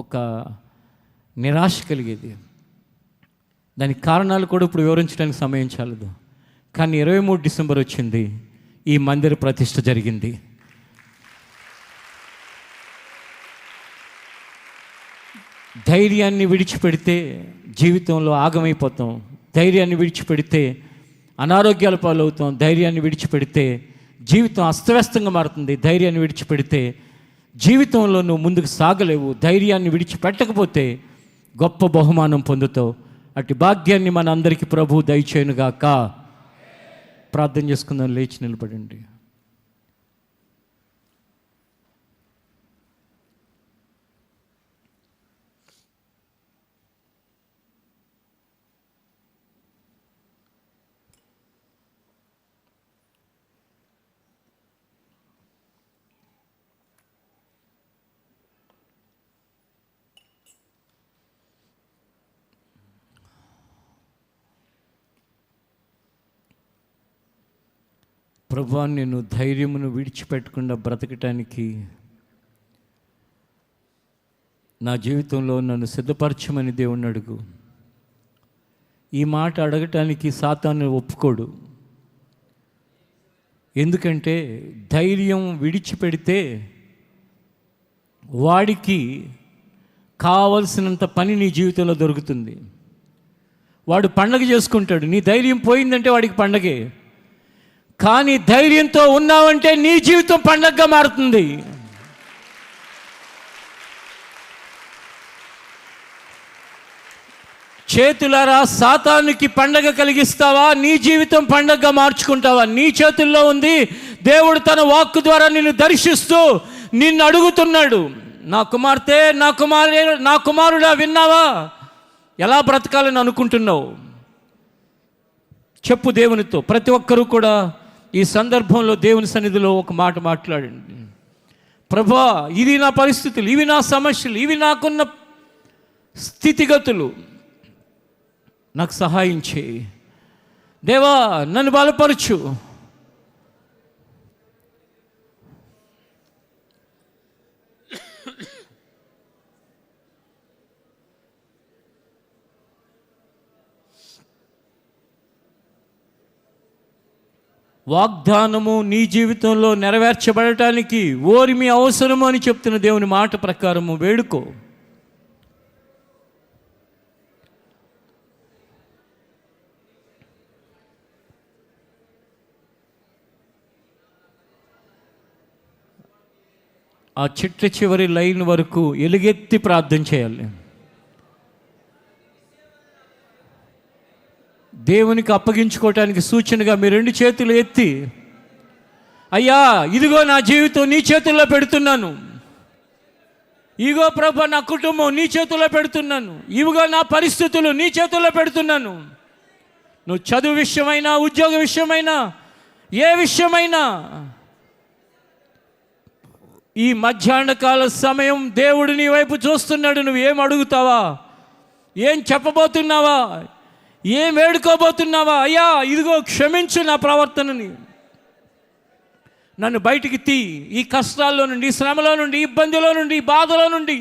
ఒక నిరాశ కలిగేది. దానికి కారణాలు కూడా ఇప్పుడు వివరించడానికి సమయం చాలదు. కానీ 23 డిసెంబర్ వచ్చింది, ఈ మందిర ప్రతిష్ఠ జరిగింది. ధైర్యాన్ని విడిచిపెడితే జీవితంలో ఆగమైపోతాం. ధైర్యాన్ని విడిచిపెడితే అనారోగ్యాల పాలవుతాం. ధైర్యాన్ని విడిచిపెడితే జీవితం అస్తవ్యస్తంగా మారుతుంది. ధైర్యాన్ని విడిచిపెడితే జీవితంలో నువ్వు ముందుకు సాగలేవు. ధైర్యాన్ని విడిచిపెట్టకపోతే గొప్ప బహుమానం పొందుతావు. అటు భాగ్యాన్ని మన అందరికీ ప్రభు దయచేయునుగాక. ప్రార్థన చేసుకుందాం. లేచి నిలబడండి. ప్రభువా, నేను ధైర్యమును విడిచిపెట్టకుండా బ్రతకటానికి నా జీవితంలో నన్ను సిద్ధపరచమని దేవుణ్ణి అడుగు. ఈ మాట అడగటానికి సాతాను ఒప్పుకోడు. ఎందుకంటే ధైర్యం విడిచిపెడితే వాడికి కావలసినంత పని నీ జీవితంలో దొరుకుతుంది. వాడు పండగ చేసుకుంటాడు. నీ ధైర్యం పోయిందంటే వాడికి పండగే. కానీ ధైర్యంతో ఉన్నావంటే నీ జీవితం పండగగా మారుతుంది. చేతులారా సాతానుకి పండగ కలిగిస్తావా? నీ జీవితం పండగగా మార్చుకుంటావా? నీ చేతుల్లో ఉంది. దేవుడు తన వాక్కు ద్వారా నిన్ను దర్శిస్తూ నిన్ను అడుగుతున్నాడు, నా కుమార్తె, నా కుమారుడా, విన్నావా? ఎలా బ్రతకాలని అనుకుంటున్నావు? చెప్పు దేవునితో. ప్రతి ఒక్కరూ కూడా ఈ సందర్భంలో దేవుని సన్నిధిలో ఒక మాట మాట్లాడండి. ప్రభువా, ఇది నా పరిస్థితులు, ఇవి నా సమస్యలు, ఇవి నాకున్న స్థితిగతులు, నాకు సహాయం చేయి. దేవా, నన్ను బలపరచు. వాగ్దానము నీ జీవితంలో నెరవేర్చబడటానికి ఓరిమి అవసరము అని చెప్తున్న దేవుని మాట ప్రకారము వేడుకో. ఆ చివరి లైన్ వరకు ఎలుగెత్తి ప్రార్థన చేయాలి. దేవునికి అప్పగించుకోవటానికి సూచనగా మీ 2 చేతులు ఎత్తి, అయ్యా, ఇదిగో నా జీవితం నీ చేతుల్లో పెడుతున్నాను. ఇదిగో ప్రభు, నా కుటుంబం నీ చేతుల్లో పెడుతున్నాను. ఇవిగో నా పరిస్థితులు నీ చేతుల్లో పెడుతున్నాను. నువ్వు చదువు విషయమైనా, ఉద్యోగ విషయమైనా, ఏ విషయమైనా ఈ మధ్యాహ్నకాల సమయం దేవుడు నీ వైపు చూస్తున్నాడు. నువ్వు ఏం అడుగుతావా? ఏం చెప్పబోతున్నావా? ఏం వేడుకోబోతున్నావా? అయ్యా, ఇదిగో క్షమించు నా ప్రవర్తనని, నన్ను బయటికి తీ, ఈ కష్టాల్లో నుండి, ఈ శ్రమలో నుండి, ఇబ్బందిలో నుండి, ఈ బాధలో నుండి.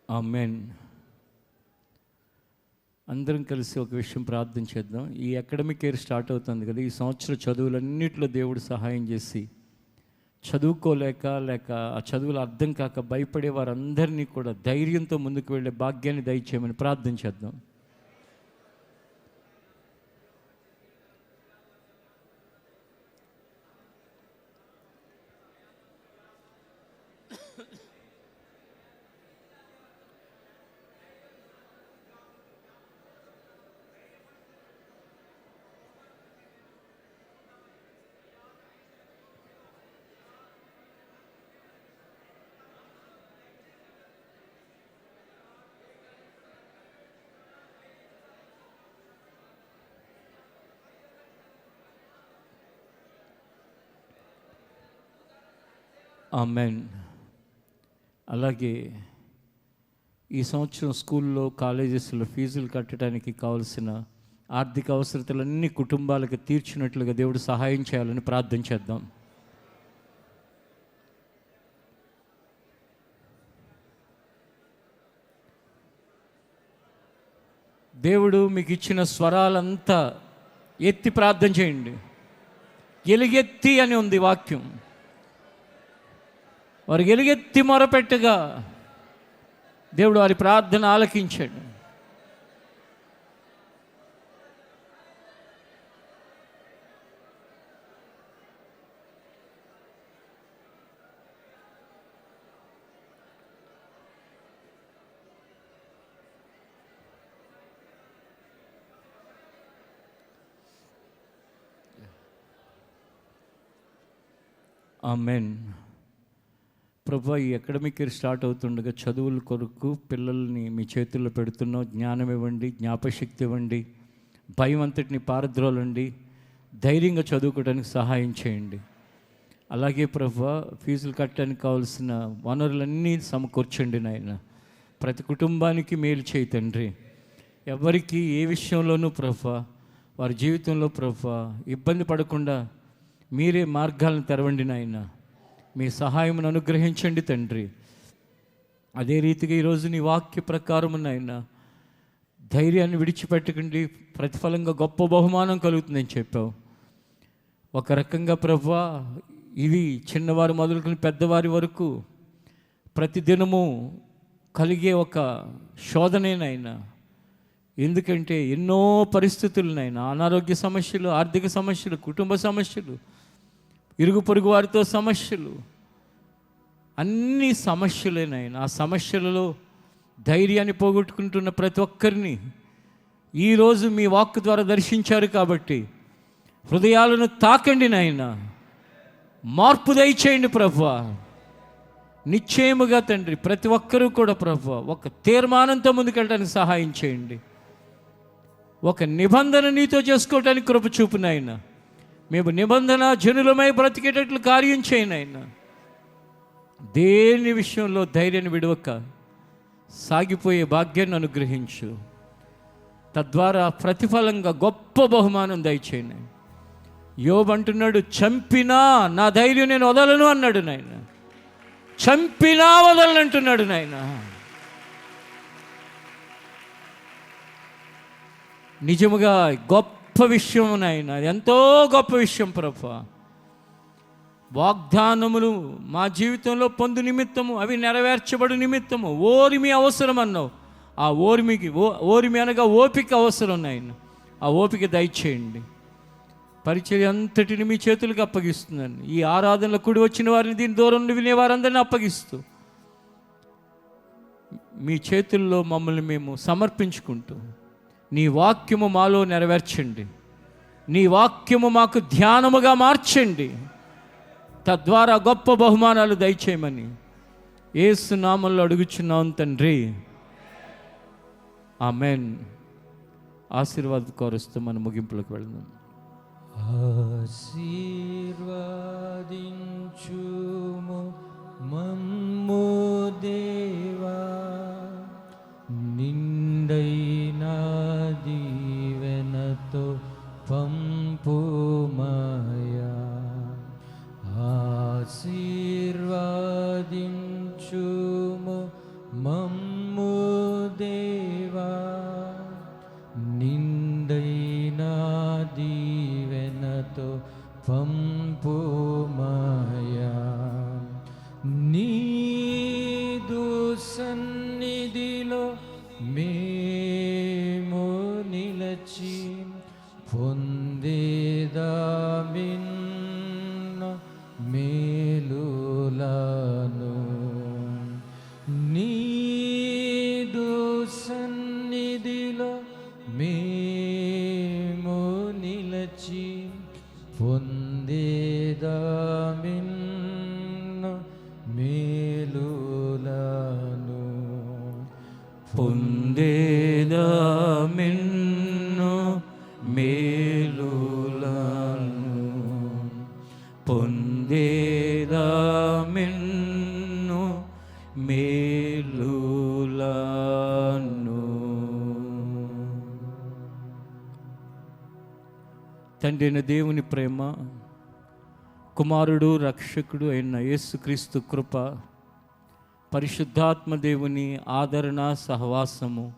ఆమేన్. అందరం కలిసి ఒక విషయం ప్రార్థన చేద్దాం. ఈ అకాడమిక్ ఇయర్ స్టార్ట్ అవుతుంది కదా, ఈ సంవత్సరం చదువులన్నింటిలో దేవుడు సహాయం చేసి చదువుకోలేక లేక ఆ చదువులు అర్థం కాక భయపడే వారందరినీ కూడా ధైర్యంతో ముందుకు వెళ్ళే భాగ్యాన్ని దయచేయమని ప్రార్థన చేద్దాం. ఆమెన్. అలాగే ఈ సంవత్సరం స్కూల్లో కాలేజెస్లో ఫీజులు కట్టడానికి కావాల్సిన ఆర్థిక అవసరతలన్నీ కుటుంబాలకు తీర్చినట్లుగా దేవుడు సహాయం చేయాలని ప్రార్థన చేద్దాం. దేవుడు మీకు ఇచ్చిన స్వరాలంతా ఎత్తి ప్రార్థన చేయండి. ఎలుగెత్తి అని ఉంది వాక్యం. వారు ఎలుగెత్తి మొరపెట్టగా దేవుడు వారి ప్రార్థన ఆలకించాడు. ఆమెన్. ప్రభా, ఈ అకాడమిక్ ఇయర్ స్టార్ట్ అవుతుండగా చదువుల కొరకు పిల్లల్ని మీ చేతుల్లో పెడుతున్నాం. జ్ఞానం ఇవ్వండి, జ్ఞాపశక్తి ఇవ్వండి, భయం అంతటిని పారద్రోలండి, ధైర్యంగా చదువుకోవడానికి సహాయం చేయండి. అలాగే ప్రభా, ఫీజులు కట్టడానికి కావాల్సిన వనరులన్నీ సమకూర్చండి నాయన. ప్రతి కుటుంబానికి మేలు చేయి తండ్రి. ఎవరికి ఏ విషయంలోనూ ప్రభా వారి జీవితంలో ప్రభా ఇబ్బంది పడకుండా మీరే మార్గాలను తెరవండి నాయన. మీ సహాయమును అనుగ్రహించండి తండ్రి. అదే రీతిగా ఈరోజు నీ వాక్య ప్రకారం నాయన ధైర్యాన్ని విడిచిపెట్టకండి, ప్రతిఫలంగా గొప్ప బహుమానం కలుగుతుందని చెప్పావు. ఒక రకంగా ప్రభువా, ఇది చిన్నవారు మొదలుకొని పెద్దవారి వరకు ప్రతిదినము కలిగే ఒక శోధనేనైనా. ఎందుకంటే ఎన్నో పరిస్థితులనైనా, అనారోగ్య సమస్యలు, ఆర్థిక సమస్యలు, కుటుంబ సమస్యలు, ఇరుగు పొరుగు వారితో సమస్యలు, అన్ని సమస్యలేనైనా ఆ సమస్యలలో ధైర్యాన్ని పోగొట్టుకుంటున్న ప్రతి ఒక్కరిని ఈరోజు మీ వాక్ ద్వారా దర్శించారు కాబట్టి హృదయాలను తాకండి నాయన. మార్పు దయచేయండి ప్రభువా. నిశ్చయముగా తండ్రి, ప్రతి ఒక్కరూ కూడా ప్రభువా ఒక తీర్మానంతో ముందుకెళ్ళడానికి సహాయం చేయండి. ఒక నిబంధన నీతో చేసుకోవటానికి కృప చూపు నాయన. మేము నిబంధన జనులమై బ్రతికేటట్లు కార్యం చేయను ఆయన. దేని విషయంలో ధైర్యాన్ని విడవక సాగిపోయే భాగ్యాన్ని అనుగ్రహించు. తద్వారా ప్రతిఫలంగా గొప్ప బహుమానం దయచేయను. యోబు అంటున్నాడు, చంపినా నా ధైర్యం నేను వదలను అన్నాడు నాయన. చంపినా వదలను అంటున్నాడు నాయన. నిజముగా గొప్ప విషయం నాయన, ఎంతో గొప్ప విషయం ప్రభువా. వాగ్దానములు మా జీవితంలో పొందు నిమిత్తము, అవి నెరవేర్చబడు నిమిత్తము ఓరిమి అవసరం అన్నావు. ఆ ఓరిమి అనగా ఓపిక అవసరం నాయన. ఆ ఓపిక దయచేయండి. పరిచర్య అంతటిని మీ చేతులకు అప్పగిస్తున్నాను. ఈ ఆరాధనలో కూడి వచ్చిన వారిని, దీని దూరం వినేవారందరినీ అప్పగిస్తూ మీ చేతుల్లో మమ్మల్ని మేము సమర్పించుకుంటూ నీ వాక్యము మాలో నెరవేర్చండి. నీ వాక్యము మాకు ధ్యానముగా మార్చండి. తద్వారా గొప్ప బహుమానాలు దయచేయమని యేసు నామములో అడుగుచున్నాం తండ్రి. ఆమెన్. ఆశీర్వాదం కోరుస్తూ మన ముగింపులకు వెళ్దాం. ఆశీర్వదించుము మమ్ము దేవా, నిండైన దీవెనతో పంపుమయా. ఆశీర్వదించుము మమ్ము దేవా, నిండైన దీవెనతో పంపుమయా. మేలులను పొందేదా మిన్ను మేలులను, పొందేదా మిన్ను మేలులను. తండ్రి అయిన దేవుని ప్రేమ, కుమారుడు రక్షకుడు అయిన యేసుక్రీస్తు కృప, పరిశుద్ధాత్మ దేవుని ఆదరణ సహవాసము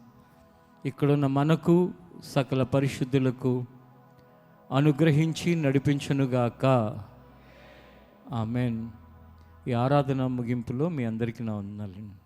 ఇక్కడున్న మనకు సకల పరిశుద్ధులకు అనుగ్రహించి నడిపించునుగాక. ఆమెన్. ఈ ఆరాధన ముగింపులో మీ అందరికీ నా వందనాలు.